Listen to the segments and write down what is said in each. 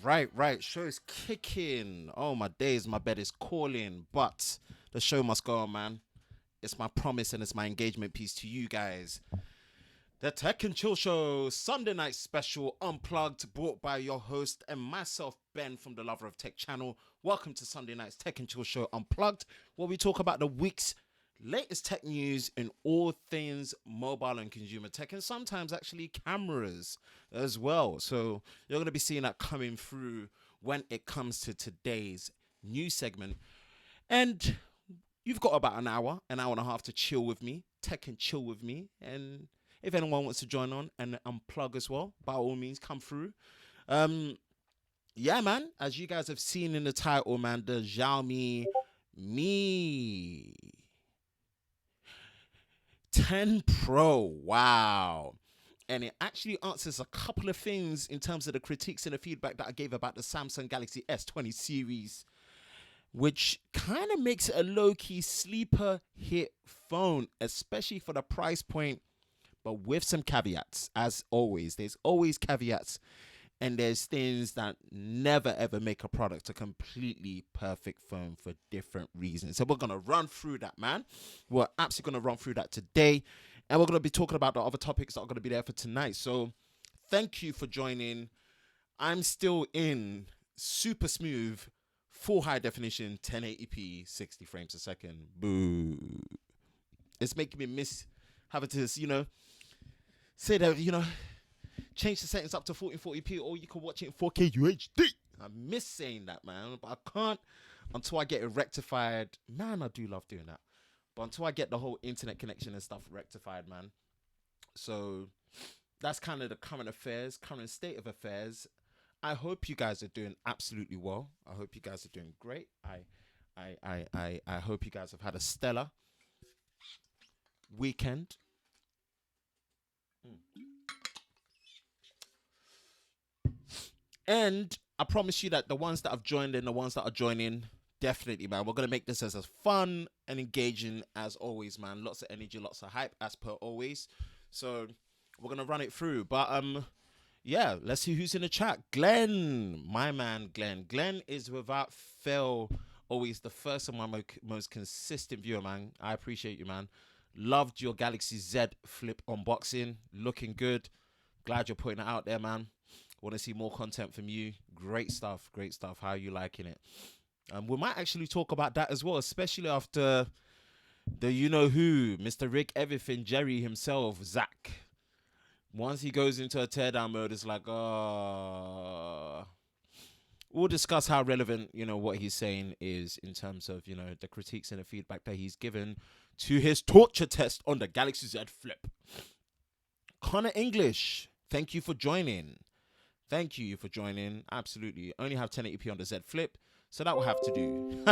Right. Show is kicking. Oh, my days, my bed is calling. But the show must go on, man. It's my promise and it's my engagement piece to you guys. The Tech and Chill Show, Sunday night special, Unplugged, brought by your host and myself, Ben, from the Lover of Tech channel. Welcome to Sunday night's Tech and Chill Show, Unplugged, where we talk about the week's latest tech news in all things mobile and consumer tech, and sometimes actually cameras as well. So you're going to be seeing that coming through when it comes to today's news segment. And you've got about an hour and a half to chill with me, tech and chill with me. And if anyone wants to join on and unplug as well, by all means, come through. Yeah, man, as you guys have seen in the title, man, the Xiaomi Mi 10 Pro, wow. And it actually answers a couple of things in terms of the critiques and the feedback that I gave about the Samsung Galaxy S20 series, which kind of makes it a low-key sleeper hit phone, especially for the price point, but with some caveats. As always, there's always caveats, and there's things that never ever make a product a completely perfect phone for different reasons. So we're going to run through that, man. We're absolutely going to run through that today. And we're going to be talking about the other topics that are going to be there for tonight. So thank you for joining. I'm still in super smooth, full high definition, 1080p, 60 frames a second. Boo. It's making me miss having to, say that, change the settings up to 1440p, or you can watch it in 4K UHD. I miss saying that, man, but I can't until I get it rectified. Man, I do love doing that. But until I get the whole internet connection and stuff rectified, man. So that's kind of the current state of affairs. I hope you guys are doing absolutely well. I hope you guys are doing great. I hope you guys have had a stellar weekend. And I promise you that the ones that have joined and the ones that are joining, definitely, man, we're going to make this as fun and engaging as always, man. Lots of energy, lots of hype, as per always. So we're going to run it through. But, yeah, let's see who's in the chat. Glenn, my man, Glenn. Glenn is without fail always the first and my most consistent viewer, man. I appreciate you, man. Loved your Galaxy Z Flip unboxing. Looking good. Glad you're putting it out there, man. Want to see more content from you. Great stuff. How are you liking it? We might actually talk about that as well, especially after the you-know-who, Mr. Rick Everything, Jerry himself, Zach. Once he goes into a teardown mode, it's like, we'll discuss how relevant, what he's saying is in terms of, the critiques and the feedback that he's given to his torture test on the Galaxy Z Flip. Connor English, thank you for joining. Absolutely. Only have 1080p on the Z Flip, so that will have to do.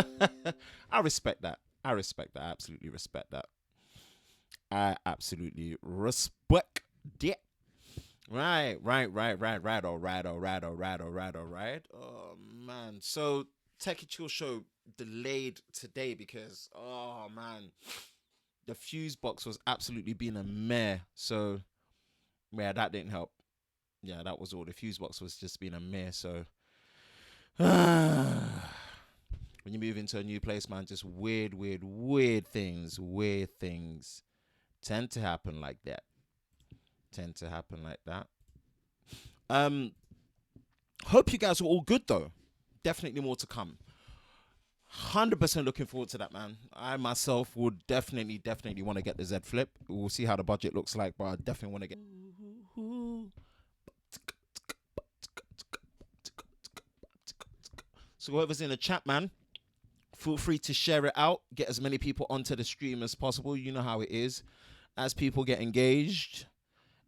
I respect that. I absolutely respect that. I absolutely respect it. Right. All right. Oh, man. So, Tech and Chill Show delayed today because, oh, man, the fuse box was absolutely being a mare. So, yeah, that didn't help. Yeah, that was all. The fuse box was just being a mess. So when you move into a new place, man, just weird things tend to happen like that. Hope you guys are all good though. Definitely more to come. 100% looking forward to that, man. I myself would definitely want to get the Z Flip. We'll see how the budget looks like, but I definitely want to get. So whoever's in the chat, man, feel free to share it out. Get as many people onto the stream as possible. You know how it is. As people get engaged,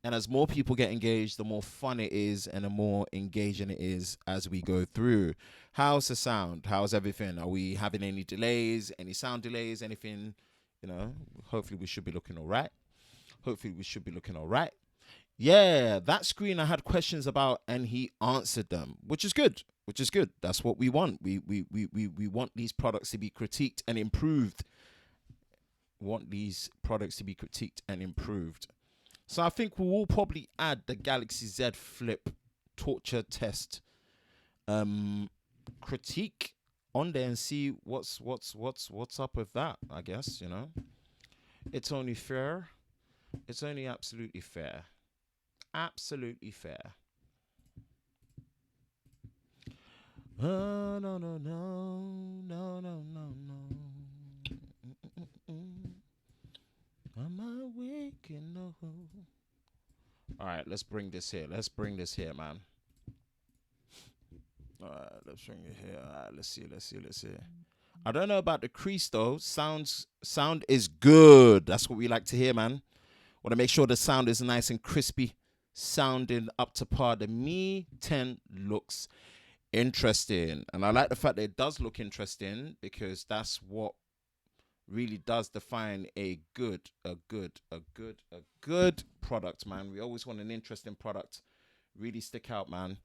and as more people get engaged, the more fun it is and the more engaging it is as we go through. How's the sound? How's everything? Are we having any delays? Any sound delays? Anything? Hopefully we should be looking all right. Yeah, that screen I had questions about and he answered them, which is good. That's what we want. We want these products to be critiqued and improved. So I think we will probably add the Galaxy Z Flip torture test critique on there and see what's up with that. I guess, you know, it's only fair. It's only absolutely fair. Absolutely fair. Oh, no, no, no, no, no, no, no. Am I waking up? All right, let's bring this here. Let's bring this here, man. All right, let's bring it here. All right, let's see. I don't know about the crease though. Sound is good. That's what we like to hear, man. Want to make sure the sound is nice and crispy, sounding up to par. The Mi 10 looks interesting, and I like the fact that it does look interesting, because that's what really does define a good product, man. We always want an interesting product, really stick out, man.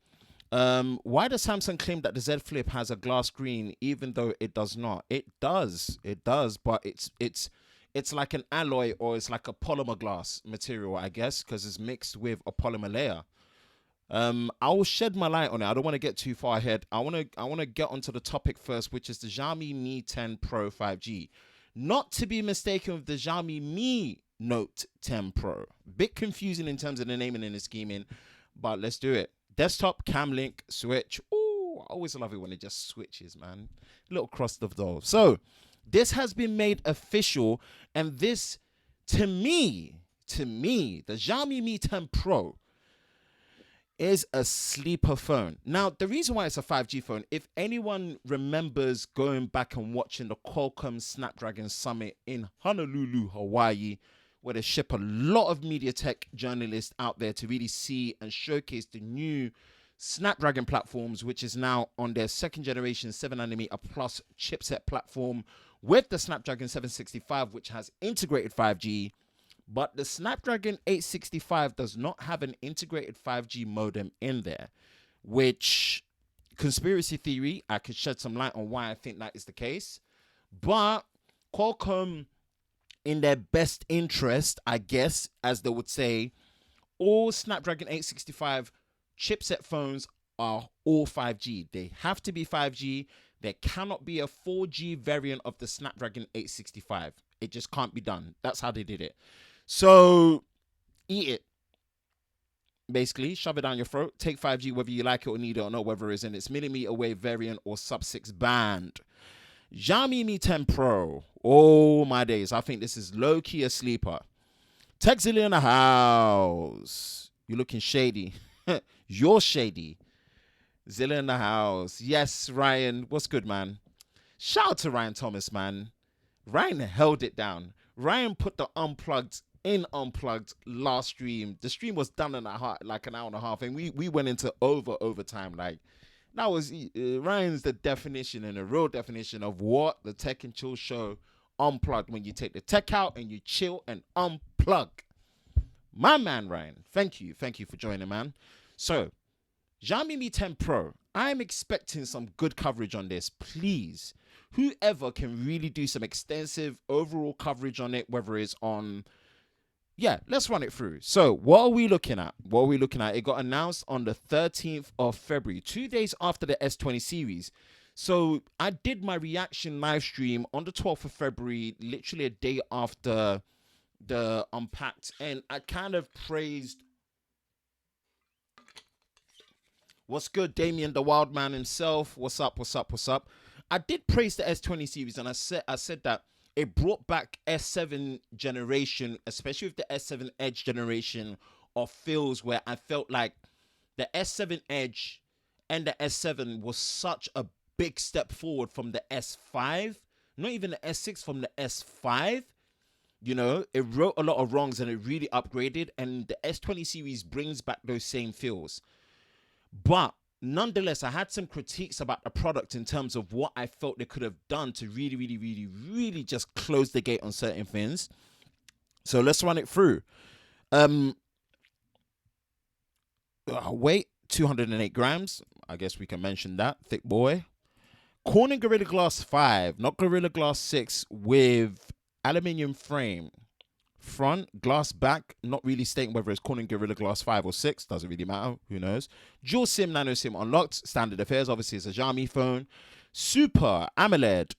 Why does Samsung claim that the Z Flip has a glass screen, even though it does not? It does, but it's like an alloy, or it's like a polymer glass material, I guess, because it's mixed with a polymer layer. I will shed my light on it. I don't want to get too far ahead. I want to get onto the topic first, which is the Xiaomi Mi 10 Pro 5G. Not to be mistaken with the Xiaomi Mi Note 10 Pro. Bit confusing in terms of the naming and the scheming, but let's do it. Desktop, Camlink, switch. Ooh, I always love it when it just switches, man. Little crust of dough. So, this has been made official, and this, to me, the Xiaomi Mi 10 Pro is a sleeper phone. Now, the reason why it's a 5G phone, if anyone remembers going back and watching the Qualcomm Snapdragon Summit in Honolulu, Hawaii, where they ship a lot of MediaTek journalists out there to really see and showcase the new Snapdragon platforms, which is now on their second generation 7nm plus chipset platform with the Snapdragon 765, which has integrated 5G. But the Snapdragon 865 does not have an integrated 5G modem in there, which, conspiracy theory, I could shed some light on why I think that is the case. But Qualcomm, in their best interest, I guess, as they would say, all Snapdragon 865 chipset phones are all 5G. They have to be 5G. There cannot be a 4G variant of the Snapdragon 865. It just can't be done. That's how they did it. So, eat it. Basically, shove it down your throat. Take 5G whether you like it or need it or not, whether it's in its millimeter wave variant or sub-6 band. Xiaomi Mi 10 Pro. Oh, my days. I think this is low-key a sleeper. Texzilla in the house. You're looking shady. You're shady. Zilla in the house. Yes, Ryan. What's good, man? Shout out to Ryan Thomas, man. Ryan held it down. Ryan put the Unplugged in Unplugged last stream. The stream was done in like an hour and a half, and we went into overtime. Like, that was Ryan's the definition and the real definition of what the Tech and Chill show Unplugged, when you take the tech out and you chill and unplug. My man, Ryan, thank you for joining, man. So, Xiaomi Mi 10 Pro, I'm expecting some good coverage on this, please. Whoever can really do some extensive overall coverage on it, whether it's on... Yeah, let's run it through. So, what are we looking at? It got announced on the 13th of February, 2 days after the S20 series. So, I did my reaction live stream on the 12th of February, literally a day after the Unpacked, and I kind of praised... What's good, Damien, the wild man himself? What's up? I did praise the S20 series, and I said that it brought back S7 generation, especially with the S7 Edge generation, of feels where I felt like the S7 Edge and the S7 was such a big step forward from the S5, not even the S6, from the S5. You know, it wrote a lot of wrongs and it really upgraded, and the S20 series brings back those same feels. But nonetheless, I had some critiques about the product in terms of what I felt they could have done to really just close the gate on certain things. So let's run it through. Weight, 208 grams. I guess we can mention that. Thick boy. Corning Gorilla Glass 5, not Gorilla Glass 6, with aluminium frame. front, glass back, not really stating whether it's Corning Gorilla Glass 5 or 6, doesn't really matter, who knows. Dual SIM, nano SIM unlocked, standard affairs, obviously it's a Xiaomi phone. Super AMOLED,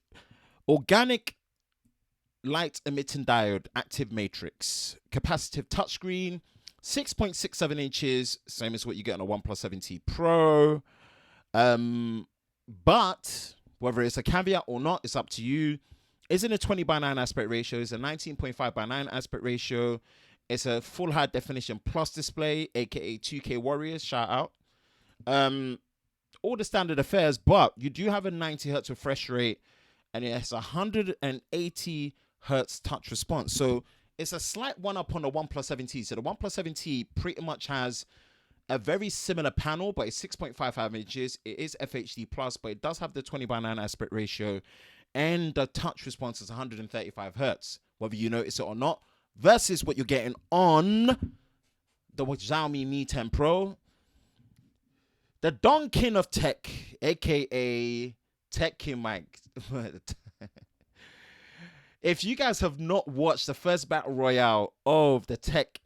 organic light emitting diode, active matrix, capacitive touchscreen, 6.67 inches, same as what you get on a OnePlus 7T Pro. But whether it's a caveat or not, it's up to you. It's in a 20:9 aspect ratio. It's a 19.5:9 aspect ratio. It's a full high definition plus display, aka 2K Warriors. Shout out. All the standard affairs, but you do have a 90 hertz refresh rate, and it has 180 hertz touch response. So it's a slight one up on the OnePlus 7T. So the OnePlus 7T pretty much has a very similar panel, but it's 6.55 inches. It is FHD plus, but it does have the 20:9 aspect ratio, and the touch response is 135 hertz, whether you notice it or not, versus what you're getting on the Xiaomi Mi 10 Pro. The Donkin of tech, aka Tech King Mike. If you guys have not watched the first battle royale of the tech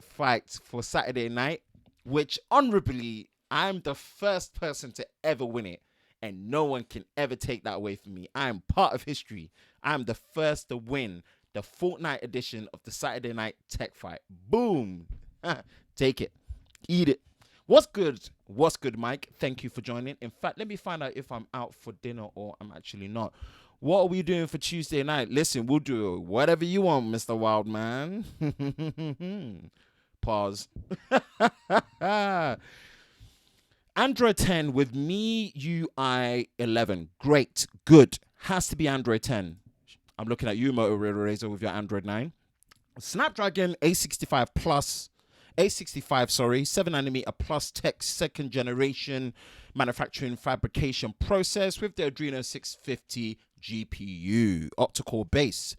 fight for Saturday night, which honorably, I'm the first person to ever win it, and no one can ever take that away from me. I am part of history. I'm the first to win the Fortnite edition of the Saturday night tech fight. Boom. Take it. Eat it. What's good? What's good, Mike? Thank you for joining. In fact, let me find out if I'm out for dinner or I'm actually not. What are we doing for Tuesday night? Listen, we'll do whatever you want, Mr. Wildman. Pause. Android 10 with MIUI 11. Great. Good. Has to be Android 10. I'm looking at you, Moto Razor, with your Android 9. Snapdragon A65, 7nm plus tech, second generation manufacturing fabrication process with the Adreno 650 GPU, octa-core base.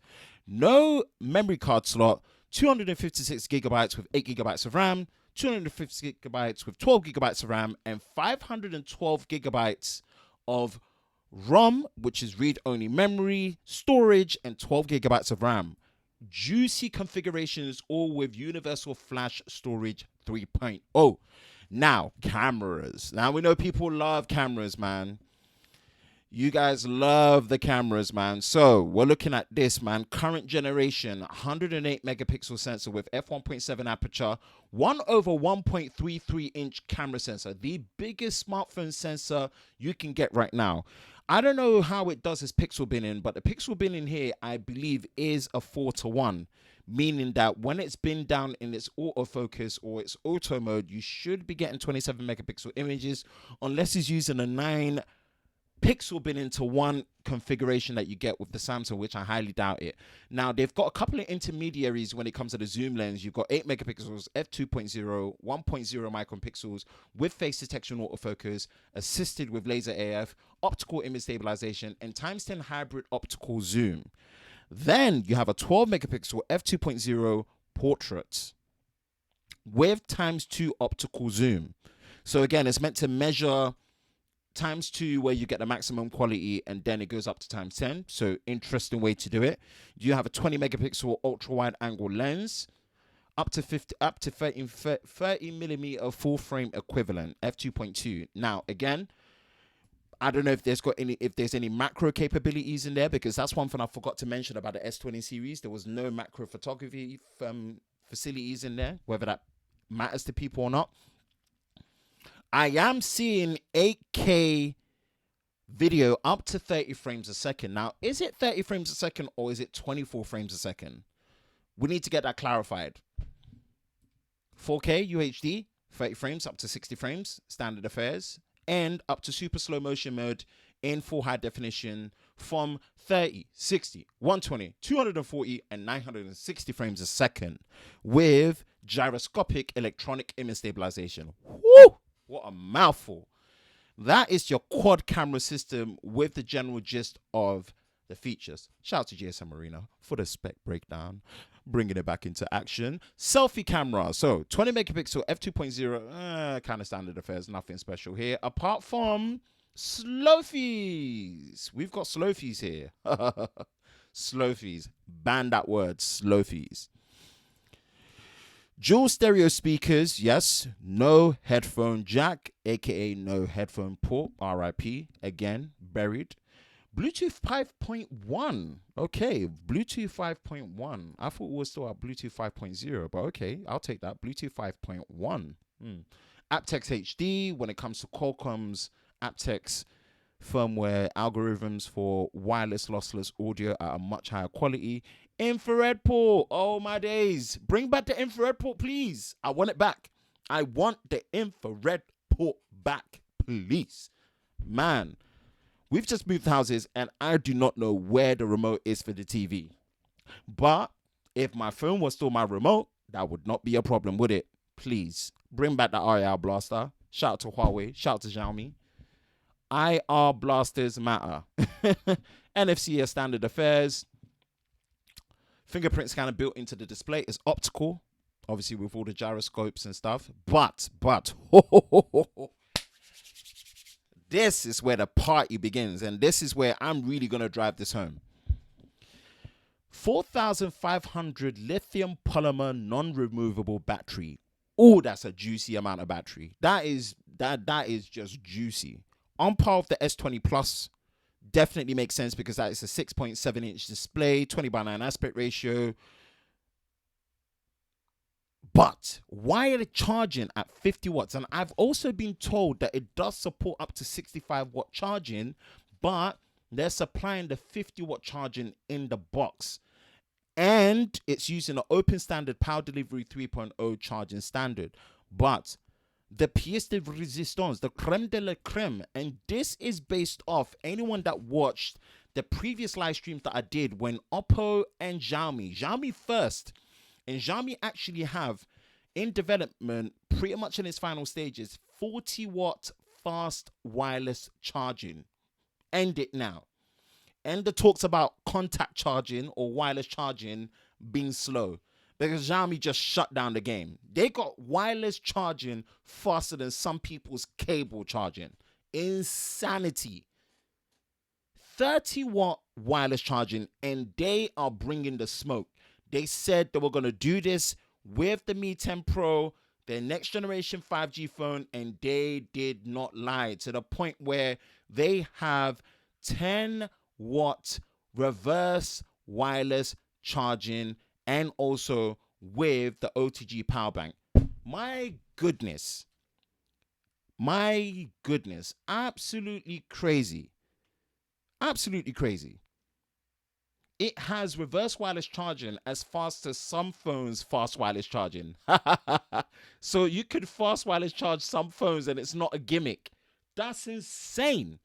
No memory card slot, 256 gigabytes with 8 gigabytes of RAM, 250 gigabytes with 12 gigabytes of RAM, and 512 gigabytes of ROM, which is read-only memory, storage, and 12 gigabytes of RAM. Juicy configurations, all with Universal Flash Storage 3.0. Now, cameras. Now, we know people love cameras, man. You guys love the cameras, man. So we're looking at this, man. Current generation, 108 megapixel sensor with f1.7 aperture, 1/1.33 inch camera sensor, the biggest smartphone sensor you can get right now. I don't know how it does its pixel binning, but the pixel binning here, I believe, is a 4:1, meaning that when it's been down in its autofocus or its auto mode, you should be getting 27 megapixel images, unless it's using a 9 pixel bin into one configuration that you get with the Samsung, which I highly doubt it. Now, they've got a couple of intermediaries when it comes to the zoom lens. You've got 8 megapixels, f2.0, 1.0 micron pixels with face detection autofocus, assisted with laser AF, optical image stabilization, and ×10 hybrid optical zoom. Then you have a 12 megapixel f2.0 portrait with ×2 optical zoom. So again, it's meant to measure ×2 where you get the maximum quality, and then it goes up to ×10. So interesting way to do it. You have a 20 megapixel ultra wide angle lens, up to 30 millimeter full frame equivalent, f2.2. Now again, I don't know if there's any macro capabilities in there, because that's one thing I forgot to mention about the S20 series. There was no macro photography facilities in there, whether that matters to people or not. I am seeing 8K video up to 30 frames a second. Now, is it 30 frames a second or is it 24 frames a second? We need to get that clarified. 4K UHD, 30 frames up to 60 frames, standard affairs, and up to super slow motion mode in full high definition from 30, 60, 120, 240, and 960 frames a second with gyroscopic electronic image stabilization. Woo! What a mouthful. That is your quad camera system with the general gist of the features. Shout out to GSM Marina for the spec breakdown, bringing it back into action. Selfie camera. So 20 megapixel f2.0, kind of standard affairs, nothing special here. Apart from slowfies. We've got slowfies here. Slowfies. Ban that word, slowfies. Dual stereo speakers, yes. No headphone jack, aka no headphone port, RIP, again, buried. Bluetooth 5.1. Okay, Bluetooth 5.1. I thought we were still at Bluetooth 5.0, but okay, I'll take that. Bluetooth 5.1. aptX HD, when it comes to Qualcomm's aptX firmware algorithms for wireless lossless audio at a much higher quality. Infrared port. Oh my days. Bring back the infrared port, please. I want it back. I want the infrared port back, please. Man, we've just moved houses and I do not know where the remote is for the TV. But if my phone was still my remote, that would not be a problem, would it? Please bring back the IR blaster. Shout out to Huawei. Shout out to Xiaomi. IR blasters matter. NFC is standard affairs. Fingerprint scanner built into the display is optical, obviously with all the gyroscopes and stuff. But, this is where the party begins, and this is where I'm really going to drive this home. 4,500 lithium polymer non-removable battery. Oh, that's a juicy amount of battery. That is just juicy. On par with the S20 Plus, definitely makes sense because that is a 6.7 inch display, 20:9 aspect ratio. But why are they charging at 50 watts? And I've also been told that it does support up to 65-watt charging, but they're supplying the 50-watt charging in the box. And it's using an open standard power delivery 3.0 charging standard. But the pièce de résistance, the crème de la crème, and this is based off anyone that watched the previous live streams that I did when Oppo and Xiaomi first, and Xiaomi actually have in development, pretty much in its final stages, 40-watt fast wireless charging. End it now. And the talks about contact charging or wireless charging being slow, because Xiaomi just shut down the game. They got wireless charging faster than some people's cable charging. Insanity. 30-watt wireless charging, and they are bringing the smoke. They said they were going to do this with the Mi 10 Pro, their next generation 5G phone, and they did not lie to the point where they have 10-watt reverse wireless charging and also with the OTG power bank. My goodness. Absolutely crazy. Absolutely crazy. It has reverse wireless charging as fast as some phones fast wireless charging. So you could fast wireless charge some phones and it's not a gimmick. That's insane.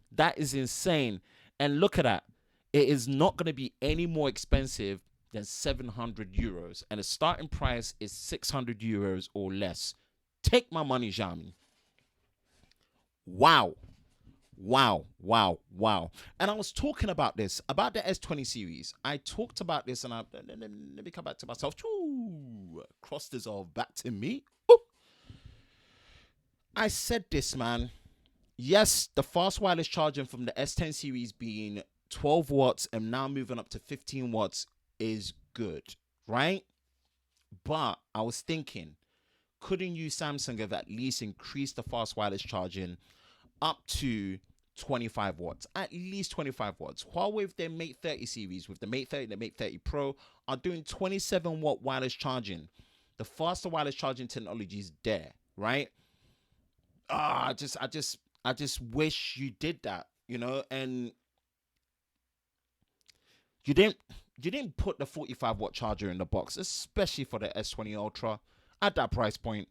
That is insane. And look at that. It is not going to be any more expensive than 700 euros. And the starting price is 600 euros or less. Take my money, Xiaomi. Wow. And I was talking about this, about the S20 series. I talked about this, and let me come back to myself. Cross dissolve back to me. Ooh. I said this, man. Yes, the fast wireless charging from the S10 series being 12 watts and now moving up to 15 watts is good, right? But I was thinking, couldn't you, Samsung, have at least increased the fast wireless charging up to 25 watts, at least 25 watts. Huawei with their Mate 30 series, with the Mate 30 and the Mate 30 Pro, are doing 27-watt wireless charging. The faster wireless charging technology is there, right? I just wish you did that, you know, and you didn't put the 45-watt charger in the box, especially for the S20 Ultra at that price point.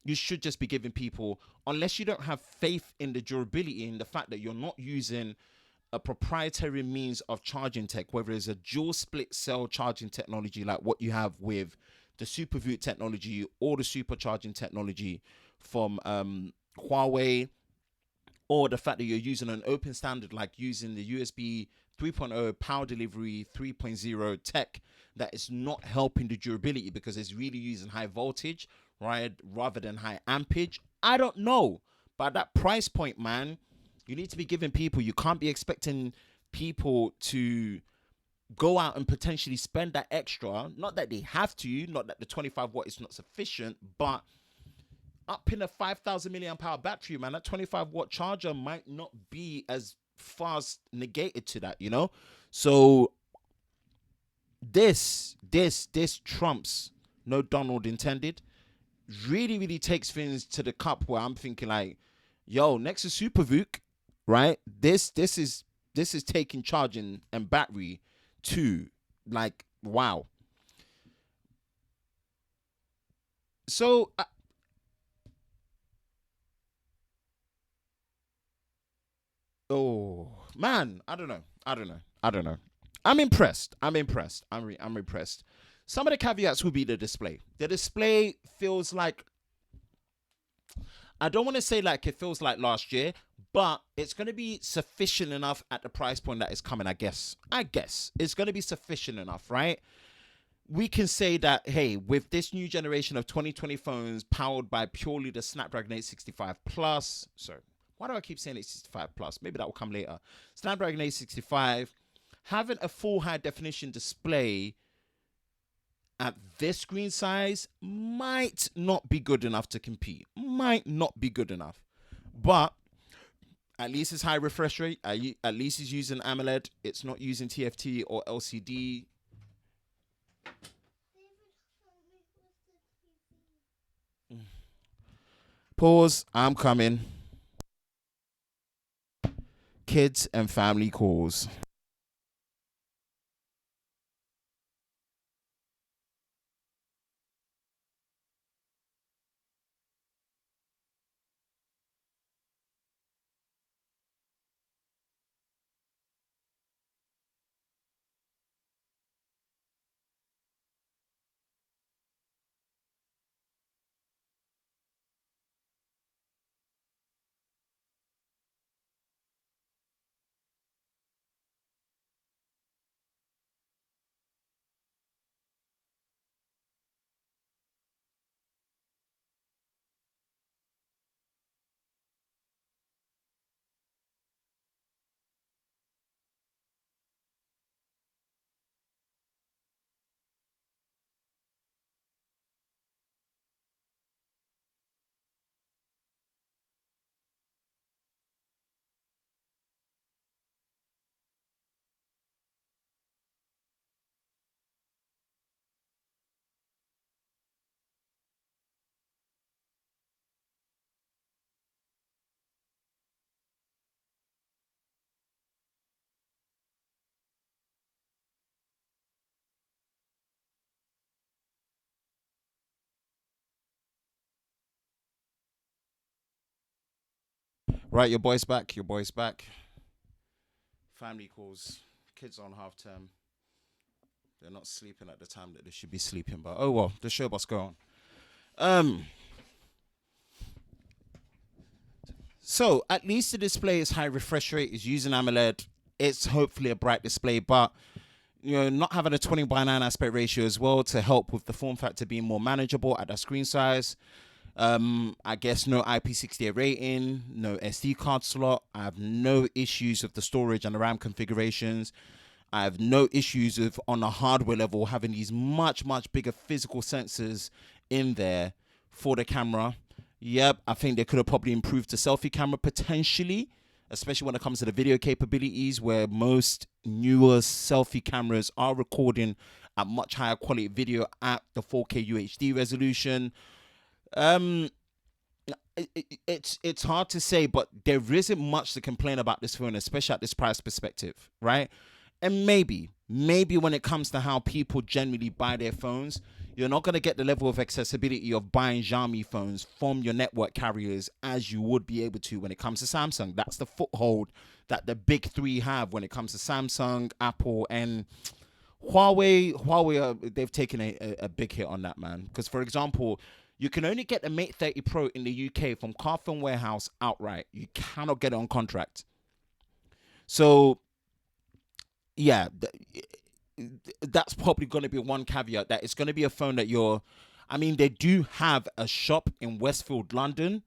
You should just be giving people, unless you don't have faith in the durability and the fact that you're not using a proprietary means of charging tech, whether it's a dual split cell charging technology like what you have with the SuperVoot technology or the supercharging technology from Huawei, or the fact that you're using an open standard like using the USB 3.0 power delivery 3.0 tech that is not helping the durability because it's really using high voltage, right, rather than high ampage. I don't know. But at that price point, man, you need to be giving people, you can't be expecting people to go out and potentially spend that extra. Not that they have to, not that the 25 watt is not sufficient, but up in a 5,000 milliamp hour battery, man, that 25 watt charger might not be as fast negated to that, you know? So this trumps, no Donald intended, really takes things to the cup where I'm thinking like, yo, next to SuperVOOC, right? This is taking charging and battery to like, wow. So oh man, I don't know. I'm impressed. I'm impressed. Some of the caveats would be the display. The display feels like, I don't want to say like it feels like last year, but it's going to be sufficient enough at the price point that is coming, I guess. It's going to be sufficient enough, right? We can say that, hey, with this new generation of 2020 phones powered by purely the Snapdragon 865 Plus, sorry, why do I keep saying 865 Plus? Maybe that will come later. Snapdragon 865, having a full high definition display at this screen size might not be good enough to compete. Might not be good enough. But at least it's high refresh rate. At least it's using AMOLED. It's not using TFT or LCD. Pause. I'm coming. Kids and family calls. Right, your boy's back. Family calls. Kids on half term. They're not sleeping at the time that they should be sleeping. But oh well, the show must go on. So at least the display is high refresh rate. Is using AMOLED. It's hopefully a bright display, but not having a 20:9 aspect ratio as well to help with the form factor being more manageable at that screen size. I guess no IP68 rating, no SD card slot. I have no issues with the storage and the RAM configurations. I have no issues with, on the hardware level, having these much bigger physical sensors in there for the camera. Yep, I think they could have probably improved the selfie camera potentially, especially when it comes to the video capabilities, where most newer selfie cameras are recording at much higher quality video at the 4K UHD resolution. It's hard to say, but there isn't much to complain about this phone, especially at this price perspective, right? And maybe when it comes to how people generally buy their phones, you're not going to get the level of accessibility of buying Xiaomi phones from your network carriers as you would be able to when it comes to Samsung. That's the foothold that the big three have when it comes to Samsung, Apple, and Huawei. They've taken a big hit on that, man. Because, for example, you can only get the Mate 30 Pro in the UK from Carphone Warehouse outright. You cannot get it on contract. So, yeah, that's probably going to be one caveat, that it's going to be a phone that they do have a shop in Westfield, London,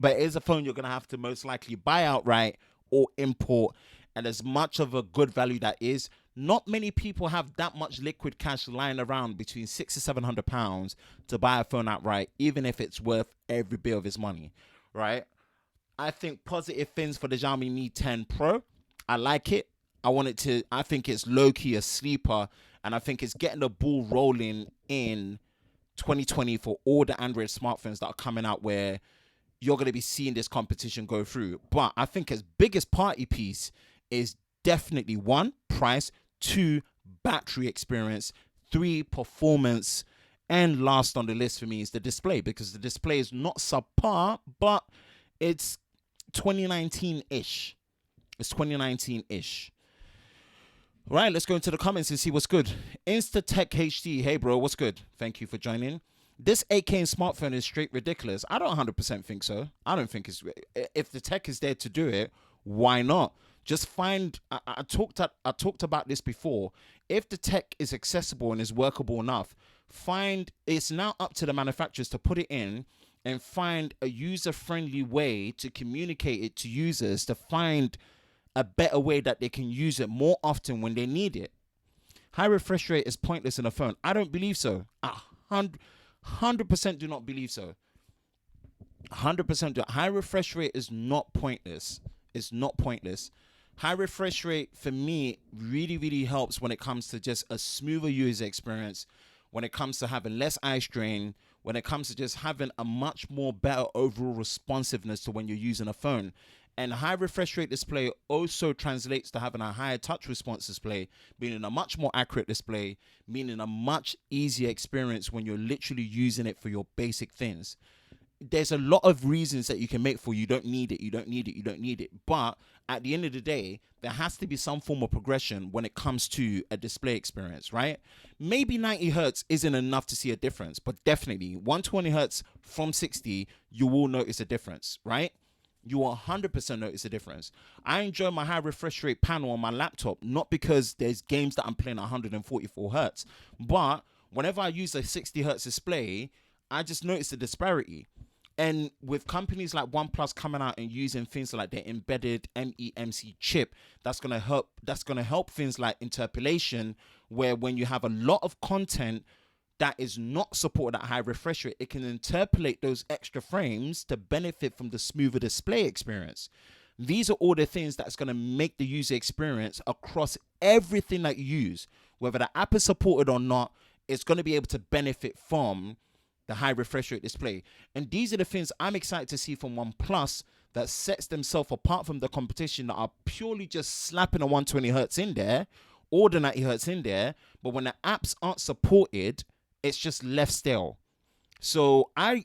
but it is a phone you're going to have to most likely buy outright or import and as much of a good value that is, not many people have that much liquid cash lying around between £600 to £700 to buy a phone outright, even if it's worth every bit of his money, right? I think positive things for the Xiaomi Mi 10 Pro. I like it. I think it's low-key a sleeper, and I think it's getting the ball rolling in 2020 for all the Android smartphones that are coming out, where you're going to be seeing this competition go through. But I think its biggest party piece is definitely 1, price, 2, battery experience, 3, performance, and last on the list for me is the display, because the display is not subpar, but it's 2019-ish. It's 2019-ish. Right, let's go into the comments and see what's good. Instatech HD, hey bro, what's good? Thank you for joining. This 8K in smartphone is straight ridiculous. I don't 100% think so. I don't think it's... If the tech is there to do it, why not? Just find... I talked about this before. If the tech is accessible and is workable enough, it's now up to the manufacturers to put it in and find a user-friendly way to communicate it to users, to find a better way that they can use it more often when they need it. High refresh rate is pointless in a phone. I don't believe so. 100% do not believe so. 100% do. High refresh rate is not pointless. It's not pointless. High refresh rate for me really, really helps when it comes to just a smoother user experience, when it comes to having less eye strain, when it comes to just having a much more better overall responsiveness to when you're using a phone. And high refresh rate display also translates to having a higher touch response display, meaning a much more accurate display, meaning a much easier experience when you're literally using it for your basic things. There's a lot of reasons that you can make for you don't need it, you don't need it, you don't need it. But at the end of the day, there has to be some form of progression when it comes to a display experience, right? Maybe 90 hertz isn't enough to see a difference, but definitely 120 hertz from 60, you will notice a difference, right? You will 100% notice a difference. I enjoy my high refresh rate panel on my laptop, not because there's games that I'm playing at 144 hertz, but whenever I use a 60 hertz display, I just notice the disparity. And with companies like OnePlus coming out and using things like their embedded MEMC chip, that's gonna help things like interpolation, where when you have a lot of content that is not supported at high refresh rate, it can interpolate those extra frames to benefit from the smoother display experience. These are all the things that's going to make the user experience across everything that you use, whether the app is supported or not. It's going to be able to benefit from the high refresh rate display. And these are the things I'm excited to see from OnePlus that sets themselves apart from the competition, that are purely just slapping a 120 hertz in there or the 90 hertz in there, but when the apps aren't supported, it's just left stale. So I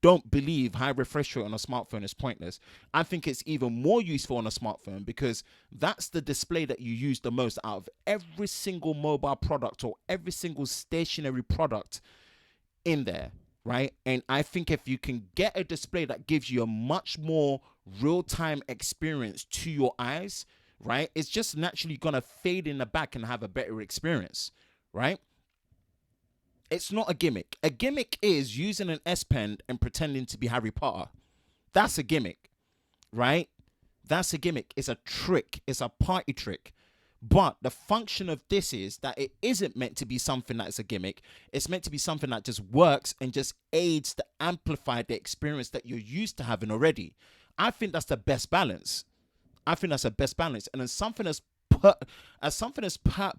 don't believe high refresh rate on a smartphone is pointless. I think it's even more useful on a smartphone, because that's the display that you use the most out of every single mobile product or every single stationary product in there, right? And I think if you can get a display that gives you a much more real-time experience to your eyes, right, it's just naturally gonna fade in the back and have a better experience, right? It's not a gimmick. A gimmick is using an S Pen and pretending to be Harry Potter. That's a gimmick, right? That's a gimmick. It's a trick. It's a party trick. But the function of this is that it isn't meant to be something that's a gimmick. It's meant to be something that just works and just aids to amplify the experience that you're used to having already. I think that's the best balance. I think that's the best balance. And as something as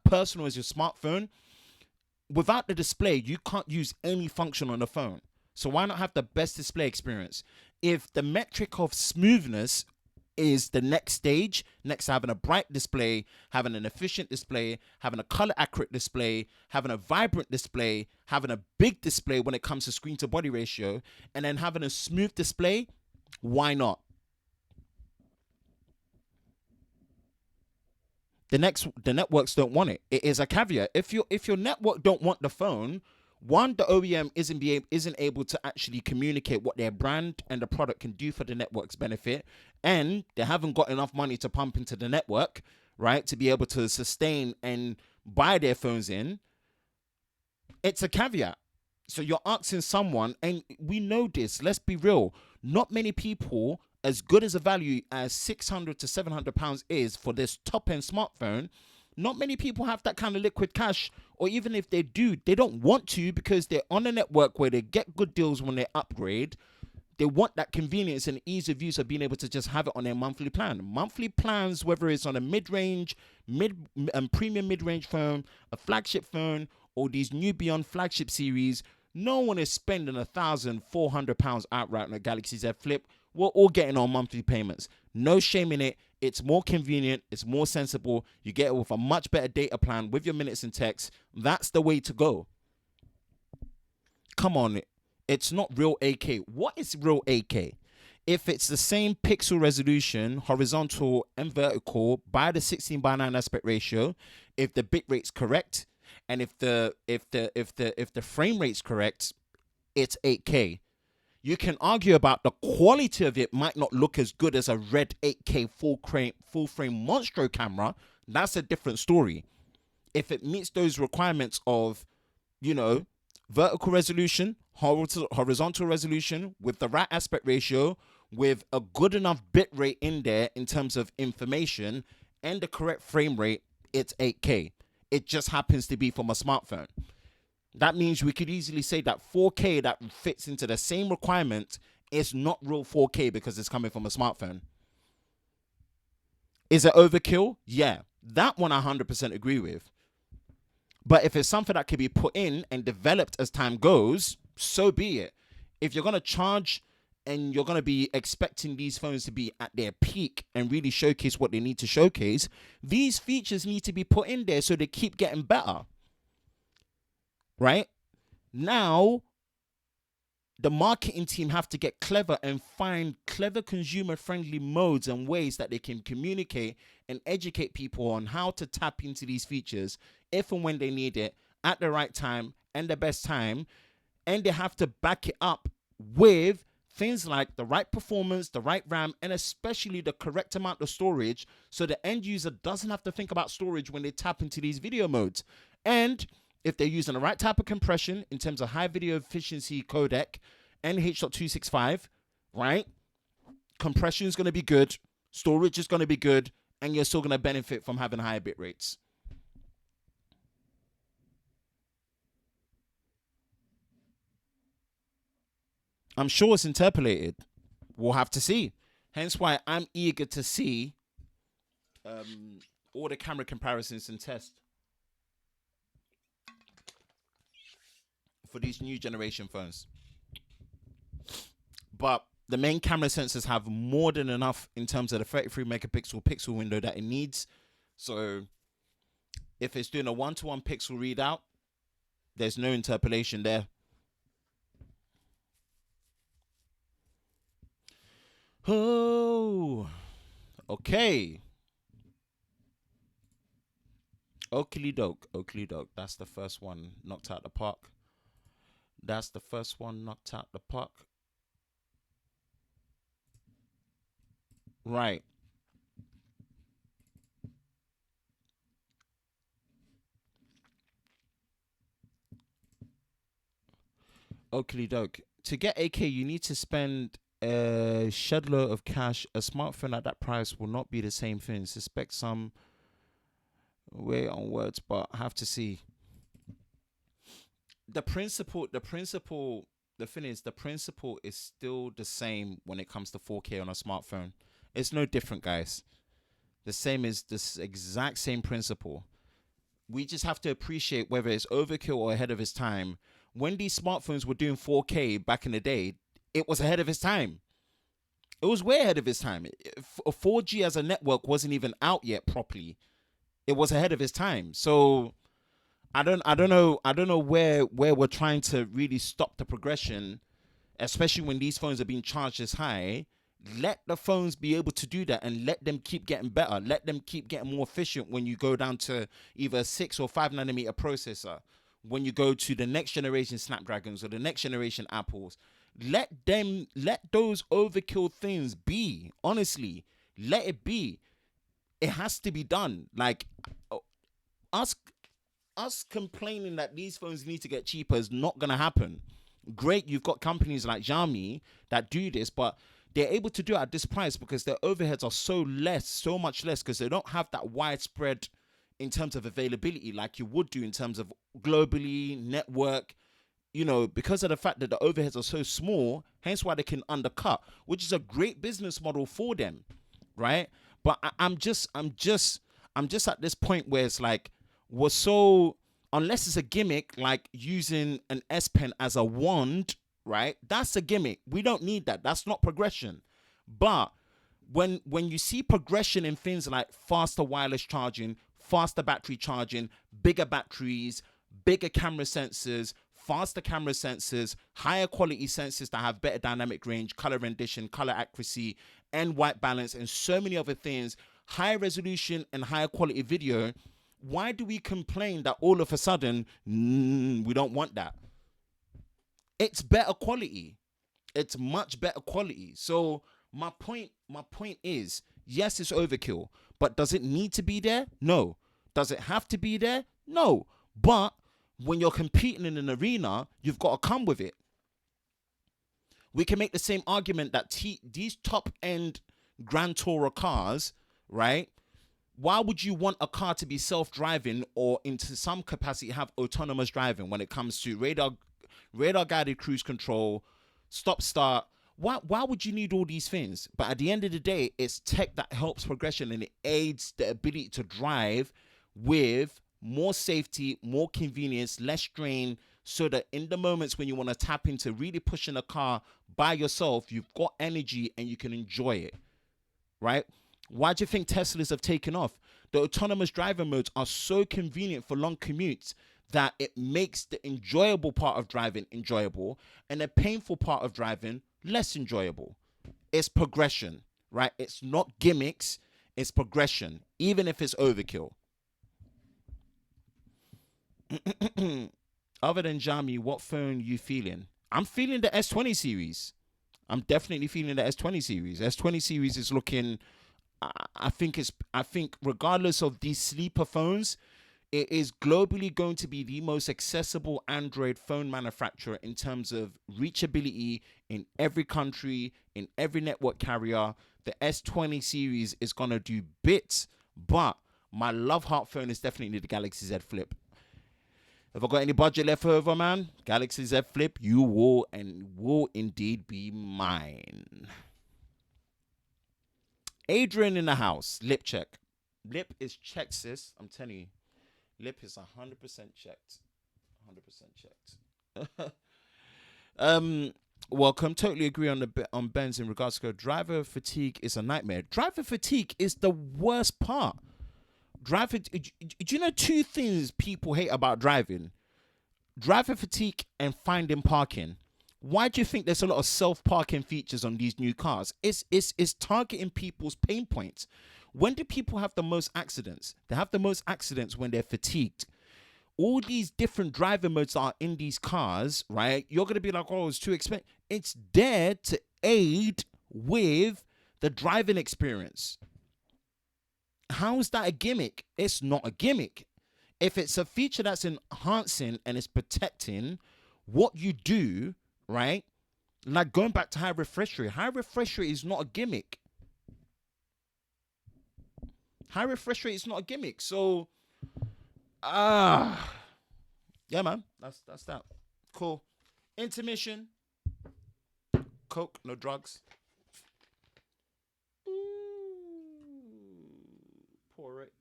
personal as your smartphone, without the display, you can't use any function on the phone. So why not have the best display experience? If the metric of smoothness is the next stage, next to having a bright display, having an efficient display, having a color accurate display, having a vibrant display, having a big display when it comes to screen to body ratio, and then having a smooth display, why not? The networks don't want it. It is a caveat. If your network don't want the phone, one, the OEM isn't able to actually communicate what their brand and the product can do for the network's benefit, and they haven't got enough money to pump into the network, right, to be able to sustain and buy their phones in. It's a caveat. So you're asking someone, and we know this, let's be real, not many people as good as a value as £600 to £700 is for this top-end smartphone, not many people have that kind of liquid cash, or even if they do, they don't want to because they're on a network where they get good deals when they upgrade. They want that convenience and ease of use of being able to just have it on their monthly plan. Monthly plans, whether it's on a mid-range, premium mid-range phone, a flagship phone, or these new Beyond flagship series, no one is spending £1,400 outright on a Galaxy Z Flip. We're all getting our monthly payments. No shame in it. It's more convenient. It's more sensible. You get it with a much better data plan with your minutes and texts. That's the way to go. Come on. It's not real 8K. What is real 8K? If it's the same pixel resolution, horizontal and vertical, by the 16:9 aspect ratio, if the bit rate's correct, and if the frame rate's correct, it's 8K. You can argue about the quality of it might not look as good as a red 8K full frame monstro camera. That's a different story. If it meets those requirements of, vertical resolution, horizontal resolution, with the right aspect ratio, with a good enough bit rate in there in terms of information, and the correct frame rate, it's 8K. It just happens to be from a smartphone. That means we could easily say that 4K that fits into the same requirement is not real 4K because it's coming from a smartphone. Is it overkill? Yeah, that one I 100% agree with. But if it's something that can be put in and developed as time goes, so be it. If you're going to charge and you're going to be expecting these phones to be at their peak and really showcase what they need to showcase, these features need to be put in there so they keep getting better. Right? Now, the marketing team have to get clever and find clever consumer-friendly modes and ways that they can communicate and educate people on how to tap into these features if and when they need it at the right time and the best time. And they have to back it up with things like the right performance, the right RAM, and especially the correct amount of storage so the end user doesn't have to think about storage when they tap into these video modes. And if they're using the right type of compression in terms of high video efficiency codec and H.265, right? Compression is going to be good, storage is going to be good, and you're still going to benefit from having higher bit rates. I'm sure it's interpolated. We'll have to see. Hence why I'm eager to see all the camera comparisons and tests for these new generation phones. But the main camera sensors have more than enough in terms of the 33 megapixel pixel window that it needs. So if it's doing a 1-to-1 pixel readout, there's no interpolation there. Oh, okay. Oakley doke. That's the first one knocked out the park. Right. Oakley doke. To get AK, you need to spend a shed load of cash. A smartphone at that price will not be the same thing. Suspect some way on words, but have to see. The principle is still the same when it comes to 4K on a smartphone. It's no different, guys. The same is this exact same principle. We just have to appreciate whether it's overkill or ahead of its time. When these smartphones were doing 4K back in the day, it was ahead of its time. It was way ahead of its time. 4G as a network wasn't even out yet properly. It was ahead of its time. So I don't know where we're trying to really stop the progression, especially when these phones are being charged as high. Let the phones be able to do that and let them keep getting better. Let them keep getting more efficient when you go down to either a 6 or 5 nanometer processor. When you go to the next generation Snapdragons or the next generation Apples, let those overkill things be. Honestly, let it be. It has to be done. Like us complaining that these phones need to get cheaper is not gonna happen. Great, you've got companies like Xiaomi that do this, but they're able to do it at this price because their overheads are so much less, because they don't have that widespread in terms of availability like you would do in terms of globally, network, you know, because of the fact that the overheads are so small, hence why they can undercut, which is a great business model for them, right? But I'm just at this point where it's like, unless it's a gimmick, like using an S Pen as a wand, right? That's a gimmick. We don't need that. That's not progression. But when you see progression in things like faster wireless charging, faster battery charging, bigger batteries, bigger camera sensors, faster camera sensors, higher quality sensors that have better dynamic range, color rendition, color accuracy, and white balance, and so many other things, higher resolution and higher quality video, why do we complain that all of a sudden we don't want that? It's better quality. It's much better quality. So my point is, yes, it's overkill, but does it need to be there? No. Does it have to be there? No. But when you're competing in an arena, you've got to come with it. We can make the same argument that these top-end Grand Tourer cars, right? Why would you want a car to be self-driving or into some capacity have autonomous driving when it comes to radar-guided cruise control, stop-start? Why would you need all these things? But at the end of the day, it's tech that helps progression and it aids the ability to drive with more safety, more convenience, less strain, so that in the moments when you want to tap into really pushing a car by yourself, you've got energy and you can enjoy it, right? Why do you think Teslas have taken off? The autonomous driving modes are so convenient for long commutes that it makes the enjoyable part of driving enjoyable and the painful part of driving less enjoyable. It's progression, right? It's not gimmicks, it's progression, even if it's overkill. Other than Xiaomi, what phone you feeling? I'm feeling the S20 series. I'm definitely feeling the S20 series. S20 series is looking, I think regardless of these sleeper phones, it is globally going to be the most accessible Android phone manufacturer in terms of reachability in every country, in every network carrier. The S20 series is going to do bits, but my love heart phone is definitely the Galaxy Z Flip. If I got any budget left over, man, Galaxy Z Flip, you will indeed be mine. Adrian in the house. Lip check. Lip is checked, sis. I'm telling you. Lip is 100% checked. 100% checked. Welcome. Totally agree on Ben's in regards to driver fatigue is a nightmare. Driver fatigue is the worst part. Do you know two things people hate about driving? Driver fatigue and finding parking. Why do you think there's a lot of self-parking features on these new cars? It's targeting people's pain points. When do people have the most accidents? They have the most accidents when they're fatigued. All these different driver modes are in these cars, right? You're going to be like, oh, it's too expensive. It's there to aid with the driving experience. How is that a gimmick? It's not a gimmick. If it's a feature that's enhancing and it's protecting what you do, right? Like going back to high refresh rate is not a gimmick. High refresh rate is not a gimmick. So, yeah, man, that's that. Cool. Intermission. Coke, no drugs. Pour it.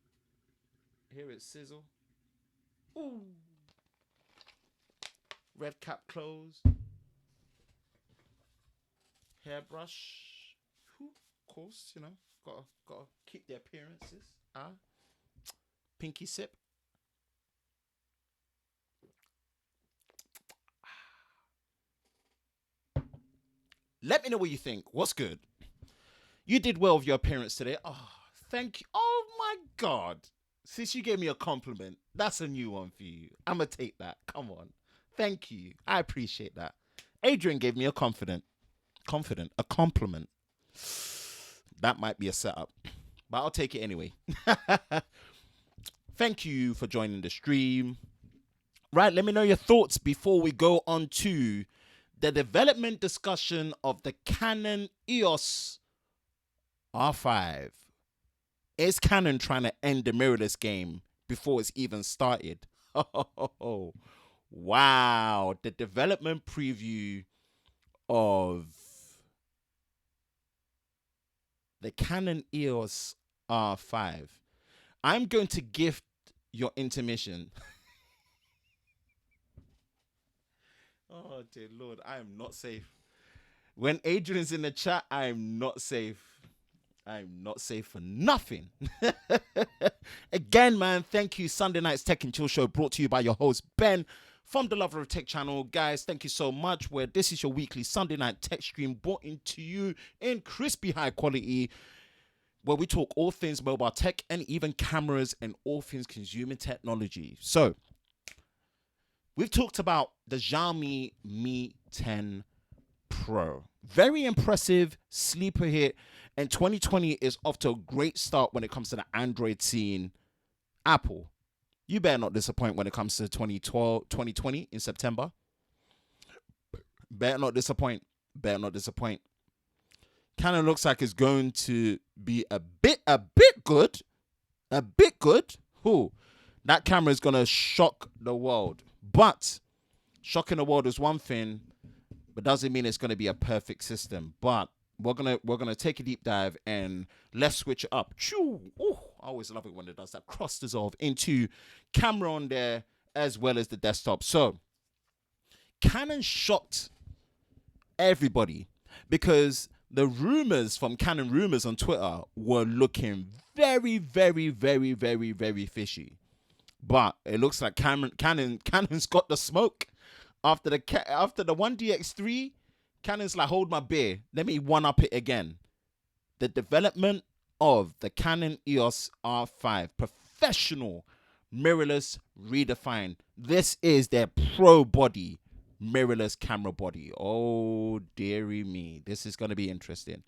Hear it sizzle. Ooh. Red cap closed. Hairbrush. Of course, you know, gotta keep the appearances. Pinky sip. Let me know what you think. What's good? You did well with your appearance today. Oh, thank you. Oh my God. Since you gave me a compliment, that's a new one for you. I'm going to take that. Come on. Thank you. I appreciate that. Adrian gave me a compliment. That might be a setup, but I'll take it anyway. Thank you for joining the stream. Right, let me know your thoughts before we go on to the development discussion of the Canon EOS R5. Is Canon trying to end the mirrorless game before it's even started? Oh, wow. The development preview of the Canon EOS R5. I'm going to gift your intermission. Oh, dear Lord, I am not safe. When Adrian's in the chat, I am not safe. I'm not safe for nothing. Again, man, thank you. Sunday Night's Tech and Chill Show brought to you by your host, Ben, from the Lover of Tech channel. Guys, thank you so much. Where this is your weekly Sunday Night Tech stream brought into you in crispy high quality, where we talk all things mobile tech and even cameras and all things consumer technology. So, we've talked about the Xiaomi Mi 10 Pro. Very impressive sleeper hit. And 2020 is off to a great start when it comes to the Android scene. Apple, you better not disappoint when it comes to 2020 in September. Better not disappoint. Better not disappoint. Canon looks like it's going to be a bit good. A bit good. Who? That camera is going to shock the world. But shocking the world is one thing, but doesn't mean it's going to be a perfect system. But we're gonna take a deep dive and let's switch it up. Ooh, I always love it when it does that cross dissolve into camera on there as well as the desktop. So Canon shocked everybody because the rumors from Canon rumors on Twitter were looking very, very, very, very, very fishy. But it looks like Canon's got the smoke after the 1DX3. Canon's like, hold my beer. Let me one-up it again. The development of the Canon EOS R5. Professional, mirrorless, redefined. This is their pro body, mirrorless camera body. Oh, dearie me. This is going to be interesting.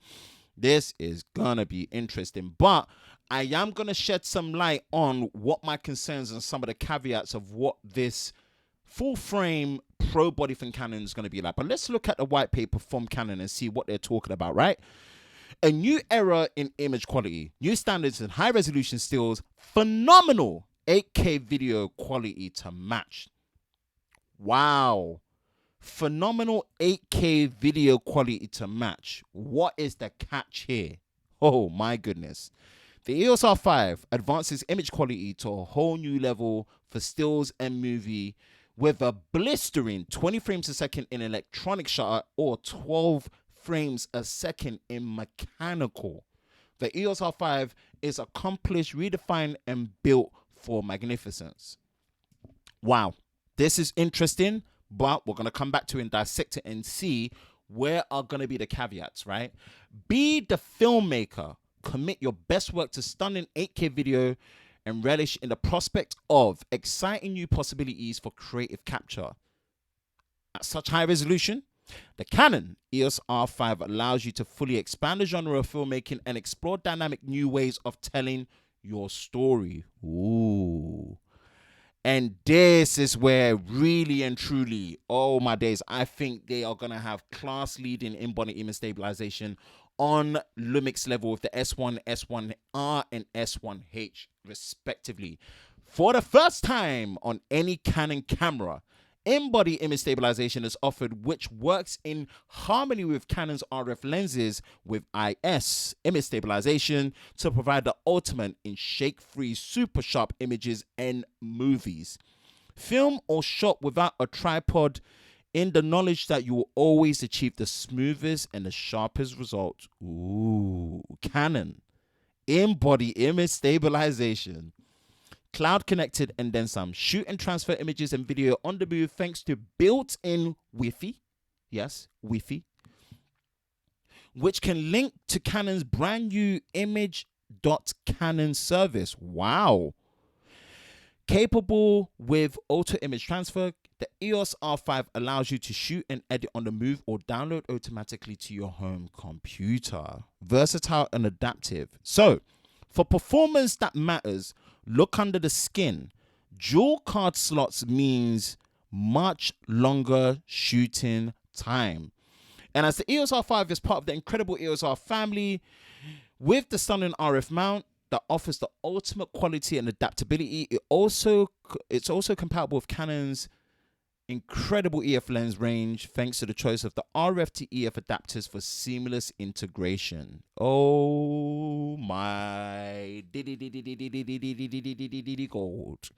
This is going to be interesting. But I am going to shed some light on what my concerns and some of the caveats of what this full frame pro body from Canon is going to be like. But let's look at the white paper from Canon and see what they're talking about, right? A new era in image quality, new standards in high resolution stills, phenomenal 8K video quality to match. Wow. Phenomenal 8K video quality to match. What is the catch here? Oh my goodness. The EOS R5 advances image quality to a whole new level for stills and movie with a blistering 20 frames a second in electronic shutter or 12 frames a second in mechanical. The EOS R5 is accomplished, redefined, and built for magnificence. Wow, this is interesting, but we're going to come back to it and dissect it and see where are going to be the caveats, right? Be the filmmaker. Commit your best work to stunning 8K video and relish in the prospect of exciting new possibilities for creative capture. At such high resolution, the Canon EOS R5 allows you to fully expand the genre of filmmaking and explore dynamic new ways of telling your story. Ooh. And this is where really and truly, oh my days, I think they are going to have class-leading in-body image stabilization on Lumix level with the S1, S1R, and S1H, respectively. For the first time on any Canon camera, in-body image stabilization is offered, which works in harmony with Canon's RF lenses with IS image stabilization to provide the ultimate in shake-free, super sharp images and movies. Film or shot without a tripod in the knowledge that you will always achieve the smoothest and the sharpest results. Ooh, Canon. In-body image stabilization. Cloud connected and then some. Shoot and transfer images and video on the move thanks to built-in Wi-Fi. Yes, Wi-Fi. Which can link to Canon's brand new image.canon service. Wow. Capable with auto image transfer, the EOS R5 allows you to shoot and edit on the move or download automatically to your home computer. Versatile and adaptive. So, for performance that matters, look under the skin. Dual card slots means much longer shooting time. And as the EOS R5 is part of the incredible EOS R family, with the stunning RF mount that offers the ultimate quality and adaptability, it's also compatible with Canon's incredible EF lens range, thanks to the choice of the RF to EF adapters for seamless integration. Oh my gold.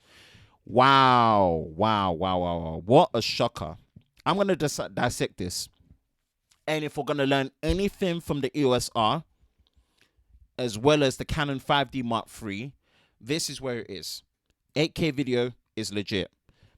Wow. What a shocker. I'm going to dissect this. And if we're going to learn anything from the EOS R, as well as the Canon 5D Mark III, this is where it is. 8K video is legit.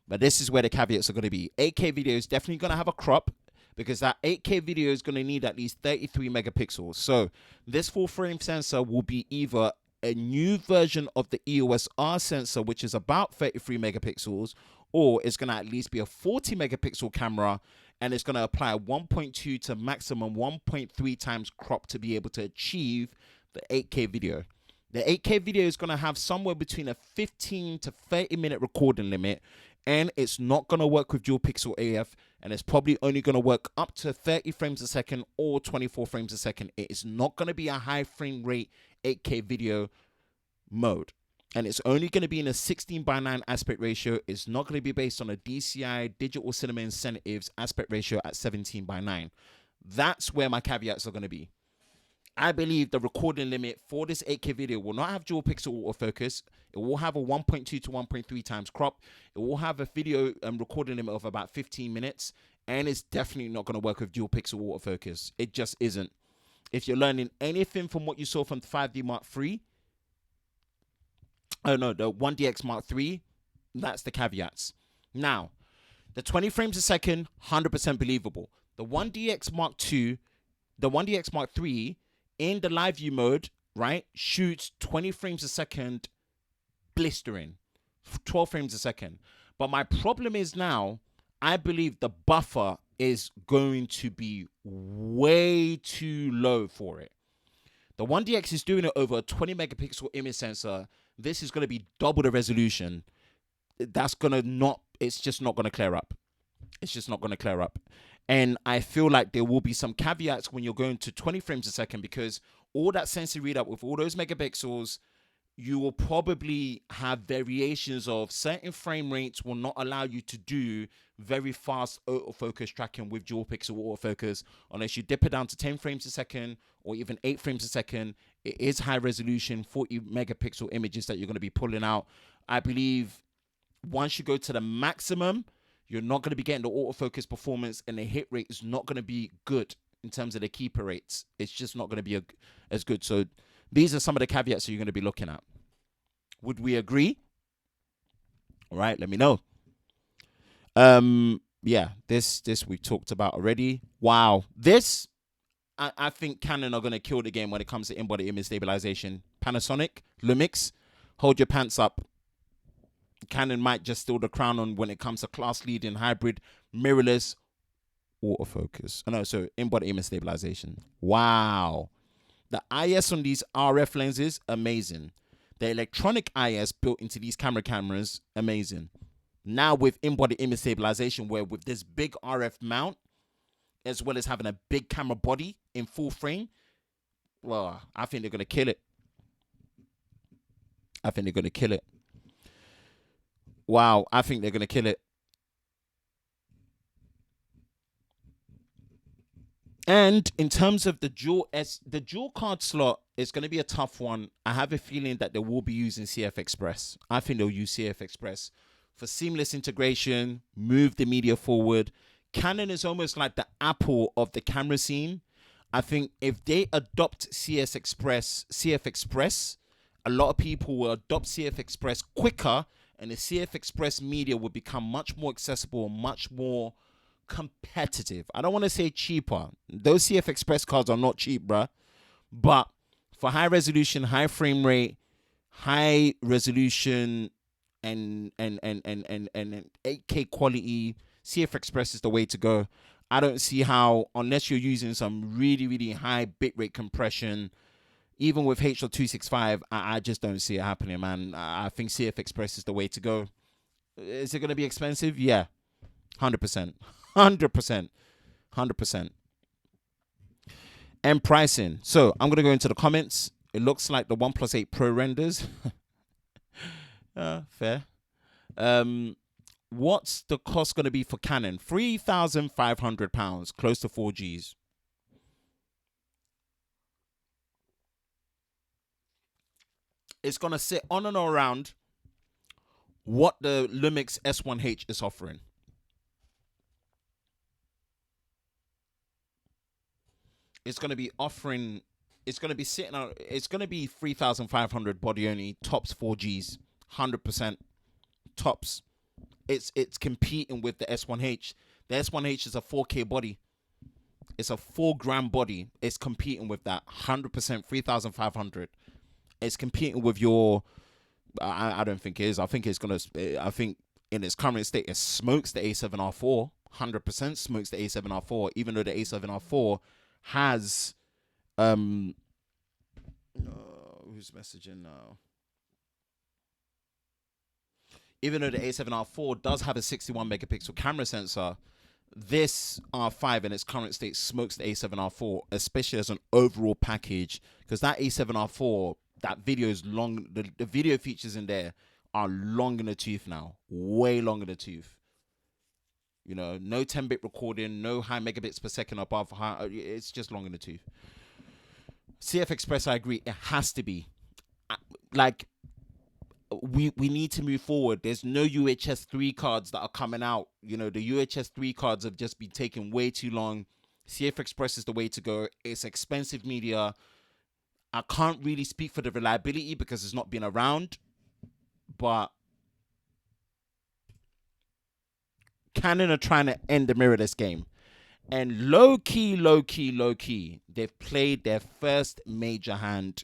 But this is where the caveats are going to be. 8K video is definitely going to have a crop, because that 8K video is going to need at least 33 megapixels. So this full frame sensor will be either a new version of the EOS R sensor, which is about 33 megapixels, or it's going to at least be a 40 megapixel camera, and it's going to apply 1.2 to maximum 1.3 times crop to be able to achieve the 8K video. The 8K video is going to have somewhere between a 15 to 30 minute recording limit, and it's not going to work with dual pixel AF, and it's probably only going to work up to 30 frames a second or 24 frames a second. It is not going to be a high frame rate 8K video mode, and it's only going to be in a 16:9 aspect ratio. It's not going to be based on a DCI digital cinema incentives aspect ratio at 17:9. That's where my caveats are going to be. I believe the recording limit for this 8K video will not have dual pixel autofocus. It will have a 1.2 to 1.3 times crop. It will have a video recording limit of about 15 minutes. And it's definitely not going to work with dual pixel autofocus. It just isn't. If you're learning anything from what you saw from the 5D Mark III, the 1DX Mark III, that's the caveats. Now, the 20 frames a second, 100% believable. The 1DX Mark II, the 1DX Mark III, in the live view mode, right, shoots 20 frames a second, blistering, 12 frames a second. But my problem is now, I believe the buffer is going to be way too low for it. The 1DX is doing it over a 20 megapixel image sensor. This is going to be double the resolution. It's just not going to clear up. It's just not going to clear up. And I feel like there will be some caveats when you're going to 20 frames a second, because all that sensor readout with all those megapixels, you will probably have variations of certain frame rates will not allow you to do very fast autofocus tracking with dual pixel autofocus unless you dip it down to 10 frames a second or even 8 frames a second. It is high resolution 40 megapixel images that you're going to be pulling out. I believe once you go to the maximum, you're not going to be getting the autofocus performance, and the hit rate is not going to be good in terms of the keeper rates. It's just not going to be as good. So these are some of the caveats that you're going to be looking at. Would we agree? All right, let me know. Yeah, this we talked about already. Wow, this I think Canon are going to kill the game when it comes to in-body image stabilization. Panasonic, Lumix, hold your pants up. Canon might just steal the crown on when it comes to class-leading hybrid mirrorless autofocus. In-body image stabilization. Wow. The IS on these RF lenses, amazing. The electronic IS built into these cameras, amazing. Now with in-body image stabilization, where with this big RF mount, as well as having a big camera body in full frame, well, I think they're going to kill it. Wow, I think they're going to kill it. And in terms of the dual card slot is going to be a tough one. I have a feeling that they will be using CF Express. I think they'll use CF Express for seamless integration, move the media forward. Canon is almost like the Apple of the camera scene. I think if they adopt CF Express, a lot of people will adopt CF Express quicker, and the CF Express media will become much more accessible, much more competitive. I don't want to say cheaper. Those CF Express cards are not cheap, bruh. But for high resolution, high frame rate, high resolution, and 8K quality, CF Express is the way to go. I don't see how, unless you're using some really, really high bitrate compression, even with H.265, I just don't see it happening, man. I think CF Express is the way to go. Is it going to be expensive? Yeah, 100%. 100%. 100%. And pricing. So I'm going to go into the comments. It looks like the OnePlus 8 Pro renders. Fair. What's the cost going to be for Canon? £3,500, close to 4Gs. It's going to sit on and around what the Lumix S1H is offering. It's going to be offering, it's going to be sitting on, it's going to be 3,500 body only, tops 4Gs, 100% tops. It's competing with the S1H. The S1H is a 4K body. It's a 4-gram body. It's competing with that 100%, 3,500. It's competing with your, I don't think it is. I think it's going to, I think in its current state, it smokes the A7R4, 100% smokes the A7R4, even though the A7R4 has, who's messaging now? Even though the A7R4 does have a 61 megapixel camera sensor, this R5 in its current state smokes the A7R4, especially as an overall package, because that A7R4, that video is long, the video features in there are long in the tooth now, way long in the tooth. You know, no 10-bit recording, no high megabits per second above high, it's just long in the tooth. CF Express, I agree, it has to be. Like, we need to move forward. There's no UHS-III cards that are coming out. You know, the UHS-III cards have just been taking way too long. CF Express is the way to go. It's expensive media. I can't really speak for the reliability because it's not been around, but Canon are trying to end the mirrorless game. And low key, they've played their first major hand.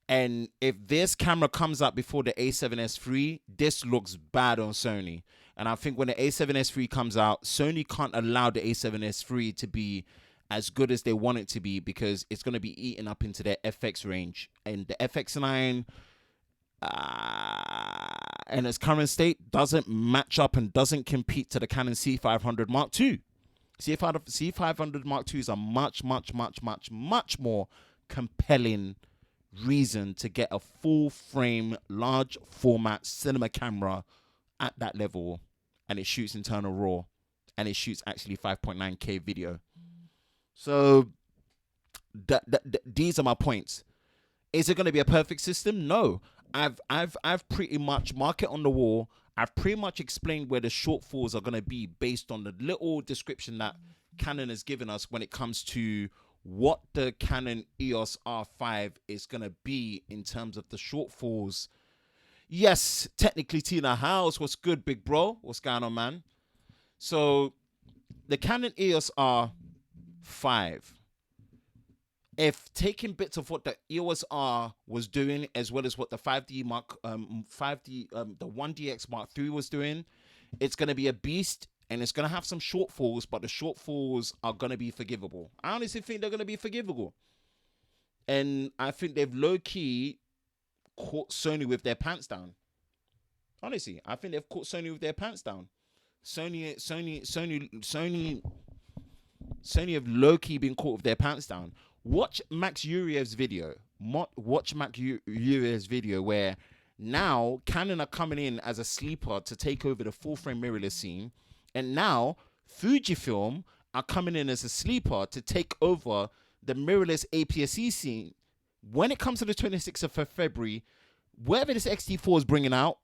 And if this camera comes out before the A7S III, this looks bad on Sony. And I think when the A7S III comes out, Sony can't allow the A7S III to be as good as they want it to be, because it's going to be eaten up into their FX range. And the FX9, in its current state, doesn't match up and doesn't compete to the Canon C500 Mark II. C500 Mark II is a much more compelling reason to get a full frame, large format cinema camera at that level, and it shoots internal RAW, and it shoots actually 5.9K video. So these are my points. Is it going to be a perfect system? No. I've pretty much marked it on the wall. I've pretty much explained where the shortfalls are going to be based on the little description that Canon has given us when it comes to what the Canon EOS R5 is going to be in terms of the shortfalls. Yes, technically Tina House, what's good, big bro? What's going on, man? So the Canon EOS R5, if taking bits of what the EOS R was doing, as well as what the 5D Mark, the 1DX Mark III was doing, it's going to be a beast, and it's going to have some shortfalls, but the shortfalls are going to be forgivable. I honestly think they're going to be forgivable. And I think they've low-key caught Sony with their pants down. Honestly, I think they've caught Sony with their pants down. Sony have low-key been caught with their pants down. Watch Max Uriev's video. Watch Max Uriev's video where now Canon are coming in as a sleeper to take over the full-frame mirrorless scene. And now Fujifilm are coming in as a sleeper to take over the mirrorless APS-C scene. When it comes to the 26th of February, whatever this XT4 is bringing out,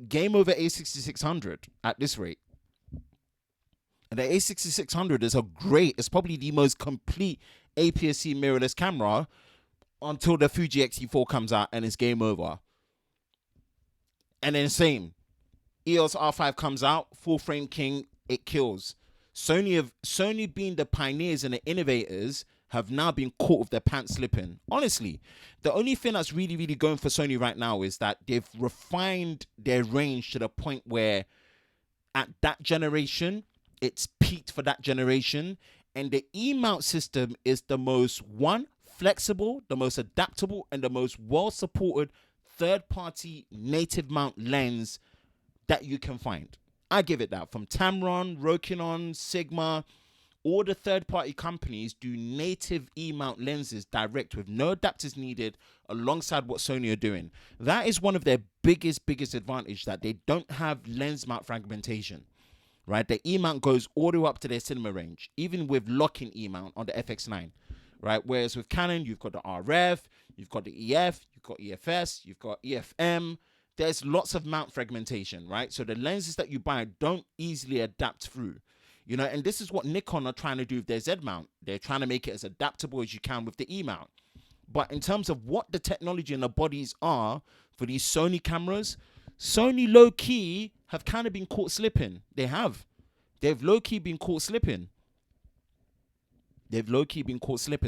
game over A6600 at this rate. And the A6600 is it's probably the most complete APS-C mirrorless camera until the Fuji XT4 comes out and it's game over. And then same. EOS R5 comes out, full frame king, it kills. Sony being the pioneers and the innovators have now been caught with their pants slipping. Honestly, the only thing that's really, really going for Sony right now is that they've refined their range to the point where at that generation, it's peaked for that generation. And the E-mount system is the most, flexible, the most adaptable, and the most well-supported third-party native mount lens that you can find. I give it that. From Tamron, Rokinon, Sigma, all the third-party companies do native E-mount lenses direct with no adapters needed alongside what Sony are doing. That is one of their biggest advantage, that they don't have lens mount fragmentation, right? The E-mount goes all the way up to their cinema range, even with locking E-mount on the FX9, right? Whereas with Canon, you've got the RF, you've got the EF, you've got EFS, you've got EFM. There's lots of mount fragmentation, right? So the lenses that you buy don't easily adapt through, you know, and this is what Nikon are trying to do with their Z mount. They're trying to make it as adaptable as you can with the E mount. But in terms of what the technology and the bodies are for these Sony cameras, Sony low-key have kind of been caught slipping. They've low-key been caught slipping.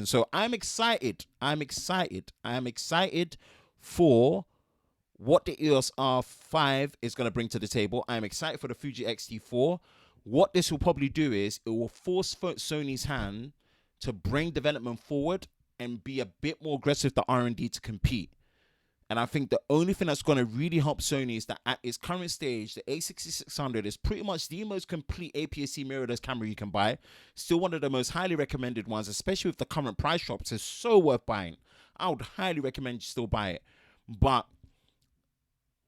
So I'm excited for what the EOS R5 is going to bring to the table. I'm excited for the Fuji X-T4. What this will probably do is it will force Sony's hand to bring development forward and be a bit more aggressive to R&D to compete. And I think the only thing that's going to really help Sony is that at its current stage, the A6600 is pretty much the most complete APS-C mirrorless camera you can buy. Still one of the most highly recommended ones, especially with the current price drops. It's so worth buying. I would highly recommend you still buy it. But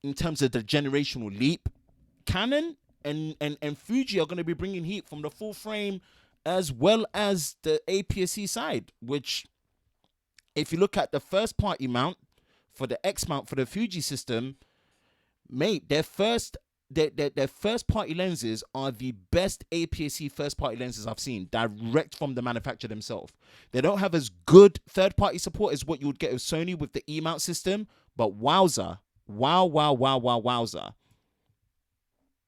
in terms of the generational leap, Canon and Fuji are going to be bringing heat from the full frame as well as the APS-C side, which if you look at the first party mount for the X mount for the Fuji system, mate, their first party lenses are the best APS-C first party lenses I've seen, direct from the manufacturer themselves. They don't have as good third party support as what you would get with Sony with the E mount system, but wowza. Wowza.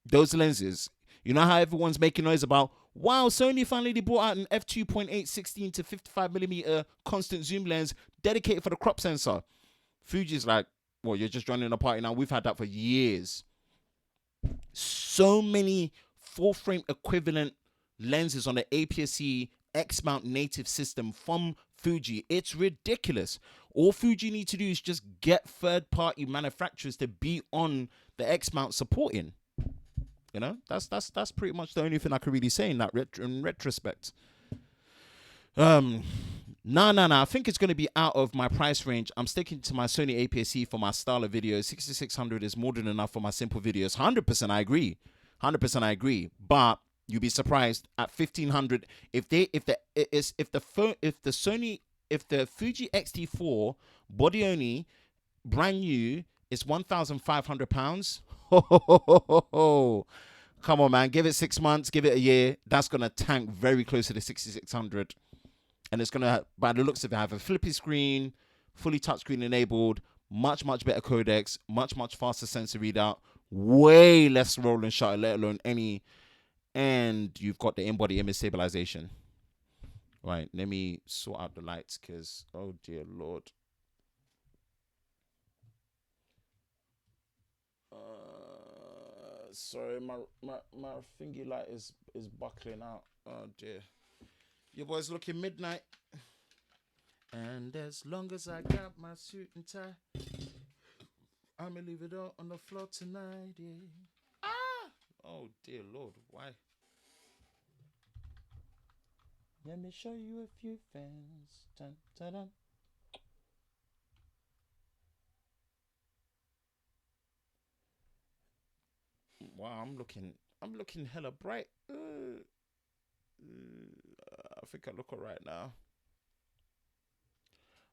Those lenses, you know how everyone's making noise about, wow, Sony finally brought out an f2.8 16 to 55mm constant zoom lens dedicated for the crop sensor. Fuji's like, well, you're just joining a party now. We've had that for years. So many full frame equivalent lenses on the APS-C X-mount native system from Fuji. It's ridiculous. All Fuji need to do is just get third-party manufacturers to be on the X-mount supporting. You know, that's pretty much the only thing I could really say in that in retrospect. No. I think it's going to be out of my price range. I'm sticking to my Sony APS-C for my style of videos. 6600 is more than enough for my simple videos. 100% I agree. But you'll be surprised at 1500 if the Fuji X-T4 body only brand new is £1,500. Come on, man. Give it 6 months. Give it a year. That's going to tank very close to the 6600. And it's going to, by the looks of it, have a flippy screen, fully touchscreen enabled, much better codecs, much faster sensor readout, way less roll and shutter, let alone any. And you've got the in-body image stabilization. Right, let me sort out the lights because, oh dear Lord. Sorry, my thingy light is buckling out. Oh dear. Your boy's looking midnight. And as long as I got my suit and tie, I'ma leave it all on the floor tonight, yeah. Ah! Oh dear Lord, why? Let me show you a few things. Dun, dun, dun. Wow, I'm looking hella bright. I think I look alright now.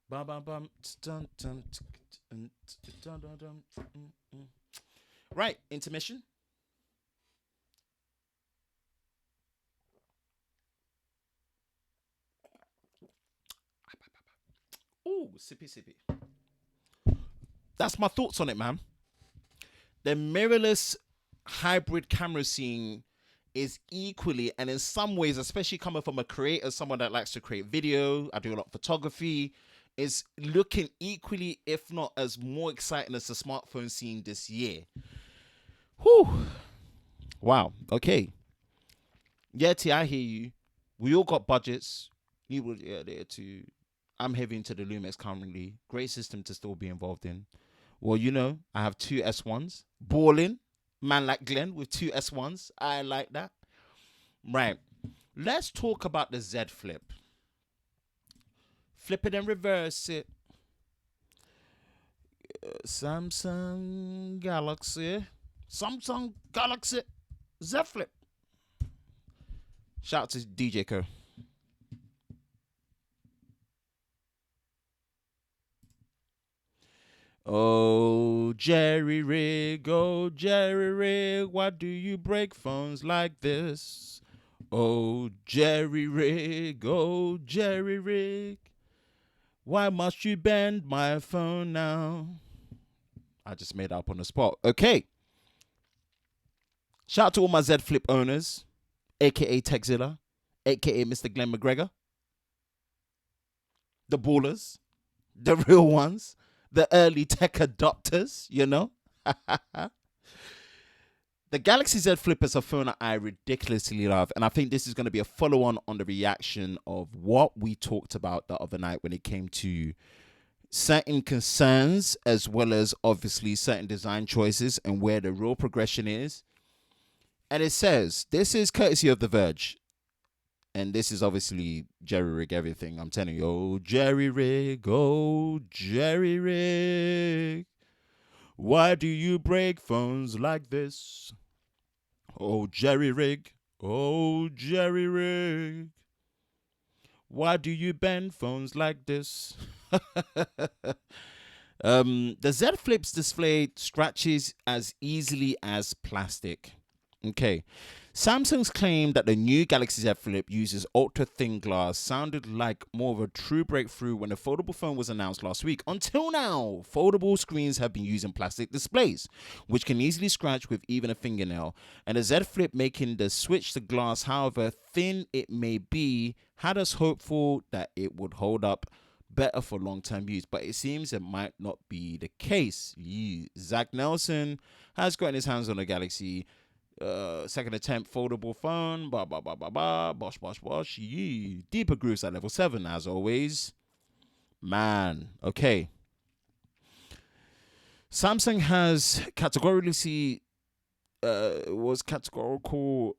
Bum bum bum. Dun, dun, dun, dun, dun, dun. Right, intermission. Ooh, sippy. That's my thoughts on it, man. The mirrorless hybrid camera scene is equally, and in some ways, especially coming from a creator, someone that likes to create video, I do a lot of photography, is looking equally, if not as more exciting as the smartphone scene this year. Whew. Wow. Okay. Yeah, T, I hear you. We all got budgets. You will, yeah, there too. I'm heavy into the Lumix currently. Great system to still be involved in. Well, you know, I have two S1s. Balling. Man like Glenn with two S1s. I like that. Right. Let's talk about the Z Flip. Flip it and reverse it. Samsung Galaxy Z Flip. Shout out to DJ Co. Oh, Jerry Rig, why do you break phones like this? Oh, Jerry Rig, why must you bend my phone now? I just made up on the spot. Okay. Shout out to all my Z Flip owners, aka Techzilla, aka Mr. Glenn McGregor. The ballers, the real ones, the early tech adopters, you know. The Galaxy Z Flip is a phone that I ridiculously love, and I think this is going to be a follow-on on the reaction of what we talked about the other night when it came to certain concerns, as well as obviously certain design choices and where the real progression is. And it says, this is courtesy of The Verge. And this is obviously Jerry Rig everything. I'm telling you, oh, Jerry Rig, why do you break phones like this? Oh, Jerry Rig, why do you bend phones like this? The Z Flip's display scratches as easily as plastic. Okay. Samsung's claim that the new Galaxy Z Flip uses ultra-thin glass sounded like more of a true breakthrough when the foldable phone was announced last week. Until now, foldable screens have been using plastic displays, which can easily scratch with even a fingernail. And the Z Flip making the switch to glass, however thin it may be, had us hopeful that it would hold up better for long-term use, but it seems it might not be the case. Zach Nelson has gotten his hands on the Galaxy second attempt foldable phone, bosh. Deeper grooves at level 7 as always. Man, okay. Samsung has categorically was categorical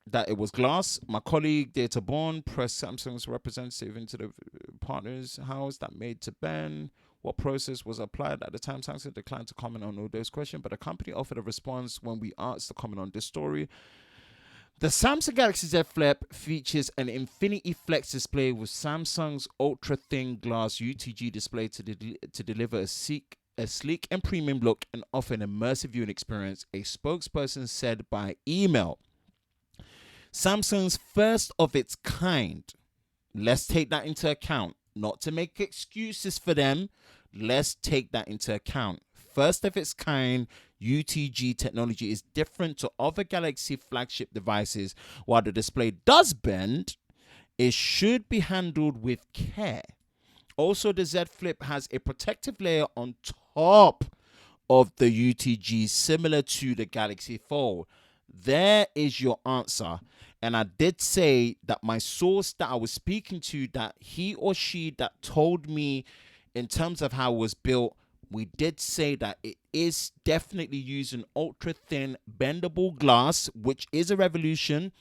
that it was glass. My colleague Data Born pressed Samsung's representative into the partner's house that made to ban. What process was applied at the time? Samsung declined to comment on all those questions, but the company offered a response when we asked to comment on this story. The Samsung Galaxy Z Flip features an Infinity Flex display with Samsung's ultra-thin glass UTG display to deliver a sleek and premium look and offer an immersive viewing experience, a spokesperson said by email. Samsung's first of its kind. Let's take that into account. Not to make excuses for them, let's take that into account. First of its kind, UTG technology is different to other Galaxy flagship devices. While the display does bend, it should be handled with care. Also, the Z Flip has a protective layer on top of the UTG, similar to the Galaxy Fold. There is your answer. And I did say that my source that I was speaking to, that he or she that told me in terms of how it was built, we did say that it is definitely using ultra-thin bendable glass, which is a revolution,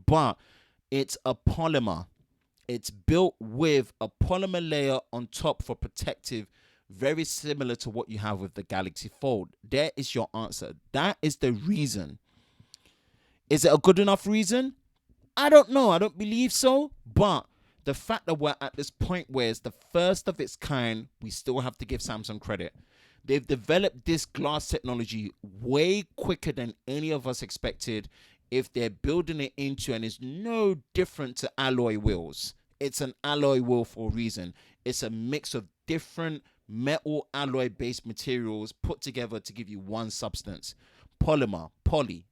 but it's a polymer. It's built with a polymer layer on top for protective, very similar to what you have with the Galaxy Fold. There is your answer. That is the reason. Is it a good enough reason? I don't know. I don't believe so. But the fact that we're at this point where it's the first of its kind, we still have to give Samsung credit. They've developed this glass technology way quicker than any of us expected. If they're building it into, and it's no different to alloy wheels. It's an alloy wheel for a reason. It's a mix of different metal alloy-based materials put together to give you one substance. Polymer,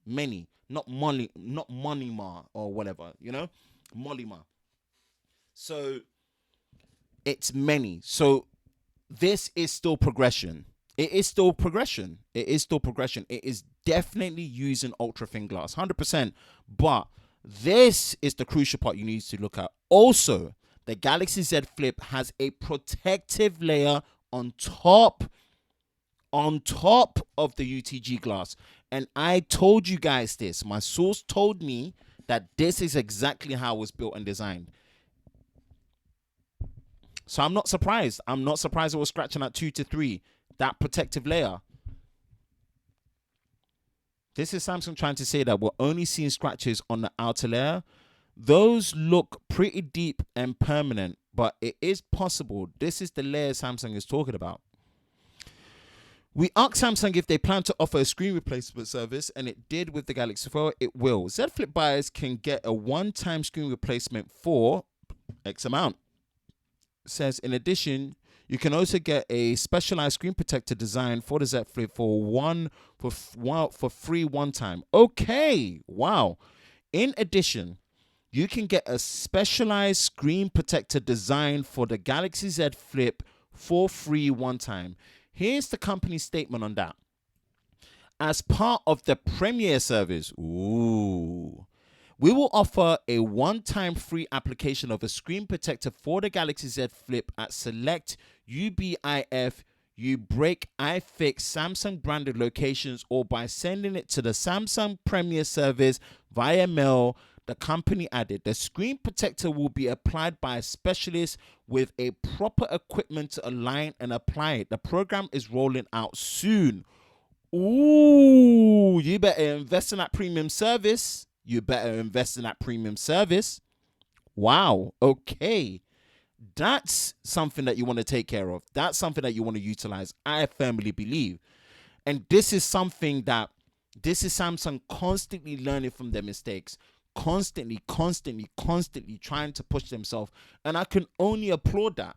many. Not monomer or whatever, you know? Molymer. So, it's many. So, this is still progression. It is definitely using ultra-thin glass, 100%. But this is the crucial part you need to look at. Also, the Galaxy Z Flip has a protective layer on top of the UTG glass. And I told you guys this. My source told me that this is exactly how it was built and designed. So I'm not surprised. I'm not surprised it was scratching at 2 to 3. That protective layer. This is Samsung trying to say that we're only seeing scratches on the outer layer. Those look pretty deep and permanent, but it is possible this is the layer Samsung is talking about. We asked Samsung if they plan to offer a screen replacement service, and it did with the Galaxy 4. It will. Z Flip buyers can get a one-time screen replacement for X amount. It says, in addition, you can also get a specialized screen protector design for the Z Flip for free one time. Okay, wow. In addition, you can get a specialized screen protector design for the Galaxy Z Flip for free one time. Here's the company's statement on that. As part of the Premier service, we will offer a one-time free application of a screen protector for the Galaxy Z Flip at select UBIF, Ubreak, iFix, Samsung branded locations, or by sending it to the Samsung Premier service via mail. The company added, the screen protector will be applied by a specialist with a proper equipment to align and apply it. The program is rolling out soon. Ooh, you better invest in that premium service. Wow, okay. That's something that you want to take care of. That's something that you want to utilize, I firmly believe. And this is something that, this is Samsung constantly learning from their mistakes. Constantly trying to push themselves, and I can only applaud that.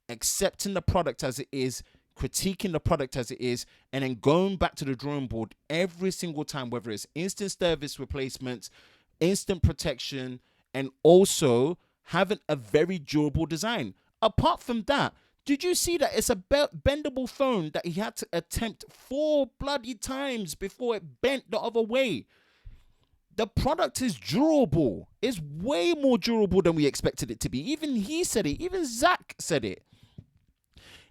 Accepting the product as it is, critiquing the product as it is, and then going back to the drawing board every single time, whether it's instant service replacements, instant protection, and also having a very durable design. Apart from that, did you see that it's a bendable phone that he had to attempt 4 bloody times before it bent the other way? The product is durable. It's way more durable than we expected it to be. Even he said it. Even Zach said it.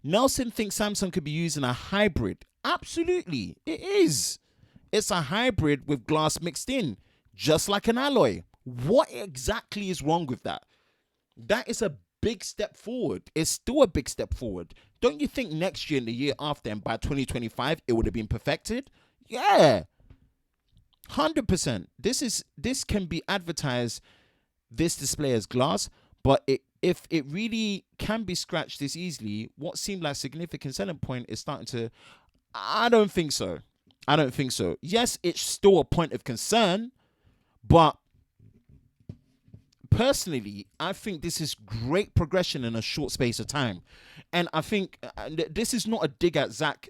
Nelson thinks Samsung could be using a hybrid. Absolutely, it is. It's a hybrid with glass mixed in, just like an alloy. What exactly is wrong with that? That is a big step forward. It's still a big step forward. Don't you think next year and the year after, and by 2025, it would have been perfected? Yeah. 100%. This can be advertised, this display as glass, but if it really can be scratched this easily, what seemed like a significant selling point is starting to, I don't think so. Yes, it's still a point of concern, but personally, I think this is great progression in a short space of time. And I think this is not a dig at Zach.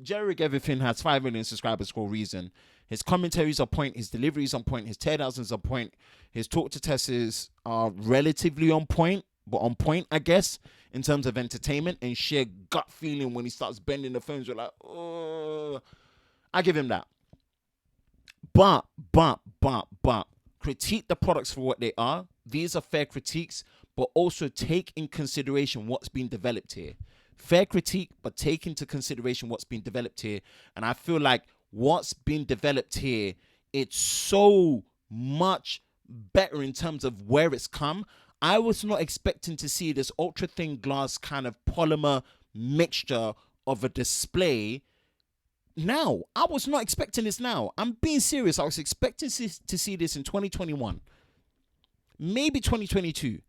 Jerry Everything has 5 million subscribers for a reason. His commentaries are on point, his deliveries on point, his teardowns are on point, his talk to tests are relatively on point, but on point, I guess, in terms of entertainment and sheer gut feeling when he starts bending the phones. You're like, oh, I give him that. But, critique the products for what they are. These are fair critiques, but also take in consideration what's been developed here. Fair critique, but take into consideration what's been developed here. And I feel like what's been developed here, it's so much better in terms of where it's come. I was not expecting to see this ultra thin glass kind of polymer mixture of a display now. I was not expecting this now. I'm being serious. I was expecting to see this in 2021, maybe 2022,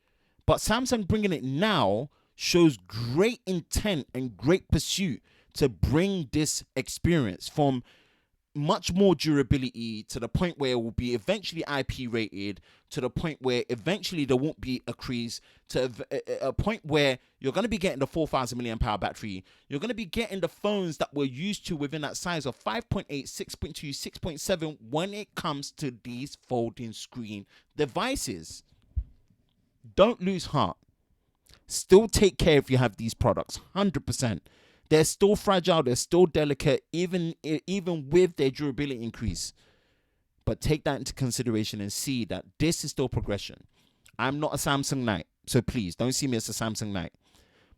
but Samsung bringing it now shows great intent and great pursuit to bring this experience from much more durability to the point where it will be eventually IP rated, to the point where eventually there won't be a crease, to a point where you're going to be getting the 4,000 milliamp hour battery. You're going to be getting the phones that we're used to within that size of 5.8, 6.2, 6.7 when it comes to these folding screen devices. Don't lose heart. Still take care if you have these products, 100%. They're still fragile, they're still delicate, even with their durability increase. But take that into consideration and see that this is still progression. I'm not a Samsung knight, so please don't see me as a Samsung knight.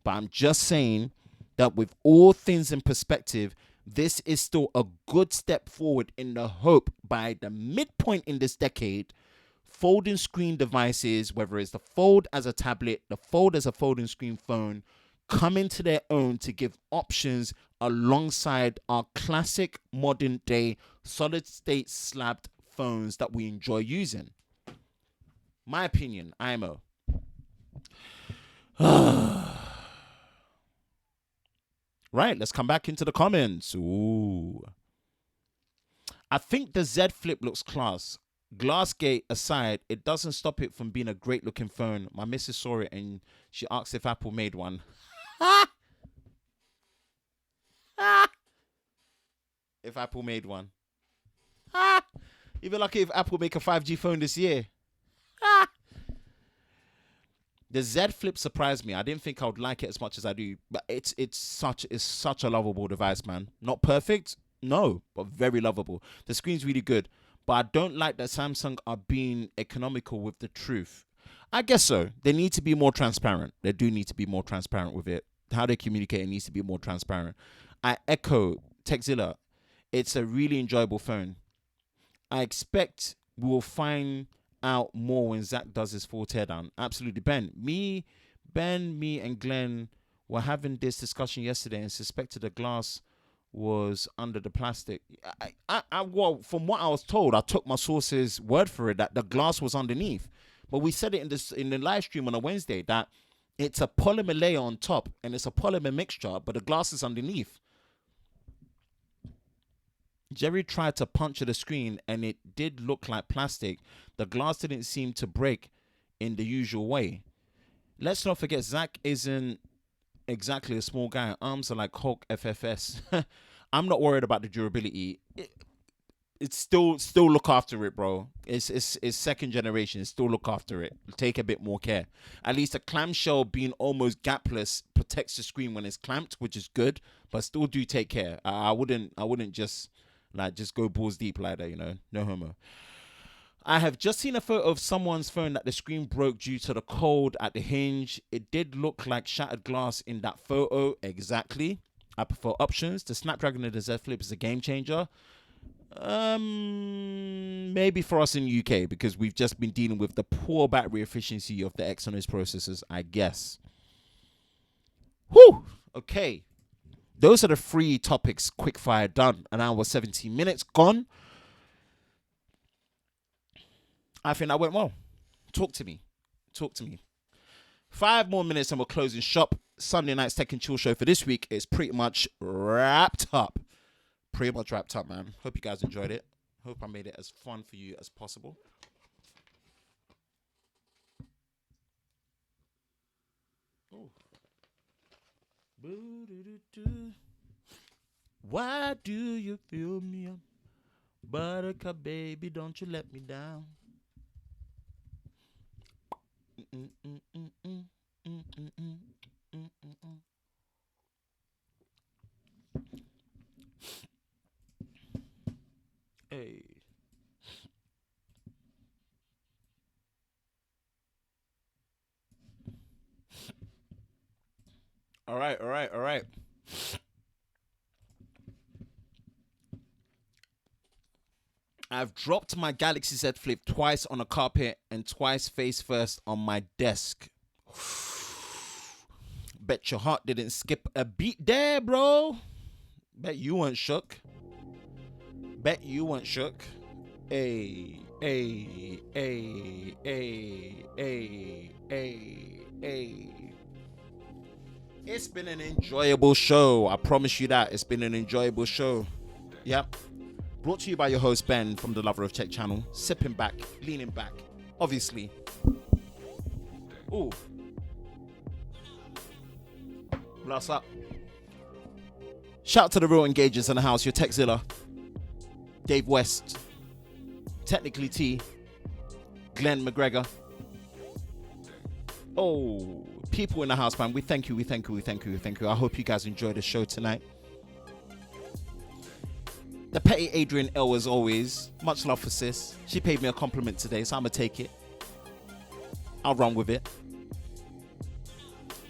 But I'm just saying that with all things in perspective, this is still a good step forward in the hope by the midpoint in this decade, folding screen devices, whether it's the Fold as a tablet, the Fold as a folding screen phone, come into their own to give options alongside our classic modern day solid state slabbed phones that we enjoy using. My opinion, IMO. Right, let's come back into the comments. Ooh. I think the Z Flip looks class. Glassgate aside, it doesn't stop it from being a great looking phone. My missus saw it and she asked if Apple made one. If Apple made one. Even lucky if Apple make a 5G phone this year. The Z Flip surprised me. I didn't think I would like it as much as I do, but it's such a lovable device, man. Not perfect, no, but very lovable. The screen's really good, but I don't like that Samsung are being economical with the truth. I guess so. They need to be more transparent. They do need to be more transparent with it. How they communicate, it needs to be more transparent. I echo Techzilla. It's a really enjoyable phone. I expect we will find out more when Zach does his full teardown. Absolutely. Me and Glenn were having this discussion yesterday and suspected the glass was under the plastic. Well, from what I was told, I took my source's word for it that the glass was underneath. But we said it in the live stream on a Wednesday that it's a polymer layer on top and it's a polymer mixture, but the glass is underneath. Jerry tried to puncture the screen and it did look like plastic. The glass didn't seem to break in the usual way. Let's not forget, Zach isn't exactly a small guy. Arms are like Hulk FFS. I'm not worried about the durability. It's still look after it, bro. It's second generation. Still look after it. Take a bit more care. At least the clamshell being almost gapless protects the screen when it's clamped, which is good. But still do take care. I wouldn't just go balls deep like that, you know. No homo. I have just seen a photo of someone's phone that the screen broke due to the cold at the hinge. It did look like shattered glass in that photo. Exactly. I prefer options. The Snapdragon of the Z Flip is a game changer. Maybe for us in UK because we've just been dealing with the poor battery efficiency of the Exynos processors, I guess. Whew. Okay. Those are the 3 topics quickfire done. An hour 17 minutes gone. I think that went well. Talk to me. 5 more minutes and we're closing shop. Sunday night's Tech and Chill show for this week is pretty much wrapped up. Man. Hope you guys enjoyed it. Hope I made it as fun for you as possible. Oh. Why do you fill me up? Buttercup, baby, don't you let me down. Hey. All right. I've dropped my Galaxy Z Flip twice on a carpet and twice face first on my desk. Bet your heart didn't skip a beat there, bro. Bet you weren't shook. Hey. It's been an enjoyable show. I promise you that. It's been an enjoyable show. Yep. Brought to you by your host, Ben, from the Lover of Tech channel. Sipping back, leaning back. Obviously. Ooh. Blast up. Shout out to the real engagers in the house. Your Techzilla. Dave West. Technically T. Glenn McGregor. Oh, people in the house, man. We thank you. I hope you guys enjoyed the show tonight. The petty Adrian L, as always. Much love for sis. She paid me a compliment today, so I'm going to take it. I'll run with it.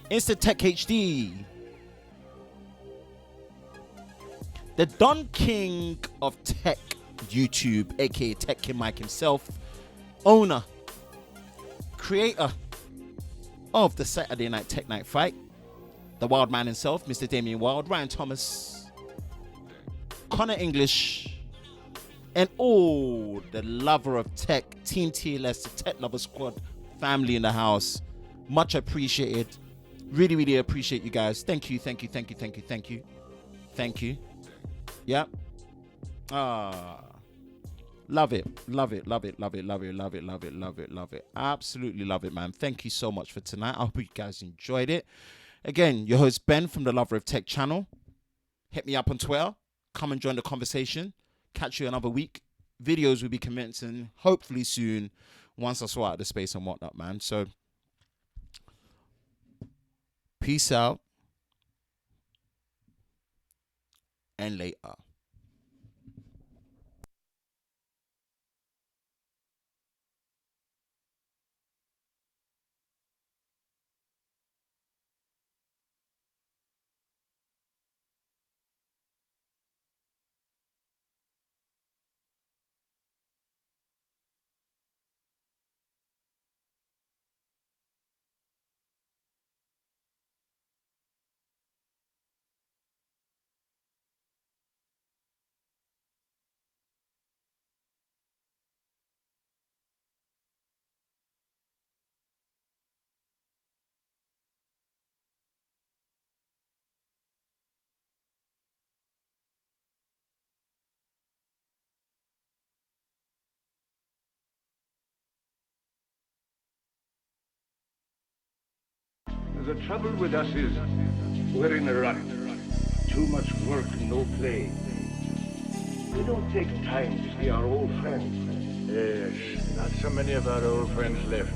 Instant Tech HD. The Don King of Tech YouTube, aka Tech King Mike himself, owner, creator of the Saturday Night Tech Night Fight, the Wild Man himself, Mr. Damien Wild, Ryan Thomas, Connor English, and all the lover of tech, Team TLS, the Tech Lover Squad family in the house. Much appreciated. Really, really appreciate you guys. Thank you, thank you, thank you, thank you, thank you. Thank you. Yep. Love it, love it, love it, love it, love it, love it, love it, love it, love it. Absolutely love it, man. Thank you so much for tonight. I hope you guys enjoyed it. Again, your host Ben from the Lover of Tech channel. Hit me up on Twitter. Come and join the conversation. Catch you another week. Videos will be commencing hopefully soon once I sort out the space and whatnot, man. So, peace out and later. The trouble with us is we're in a rut. Too much work, no play. We don't take time to see our old friends. Yes, not so many of our old friends left,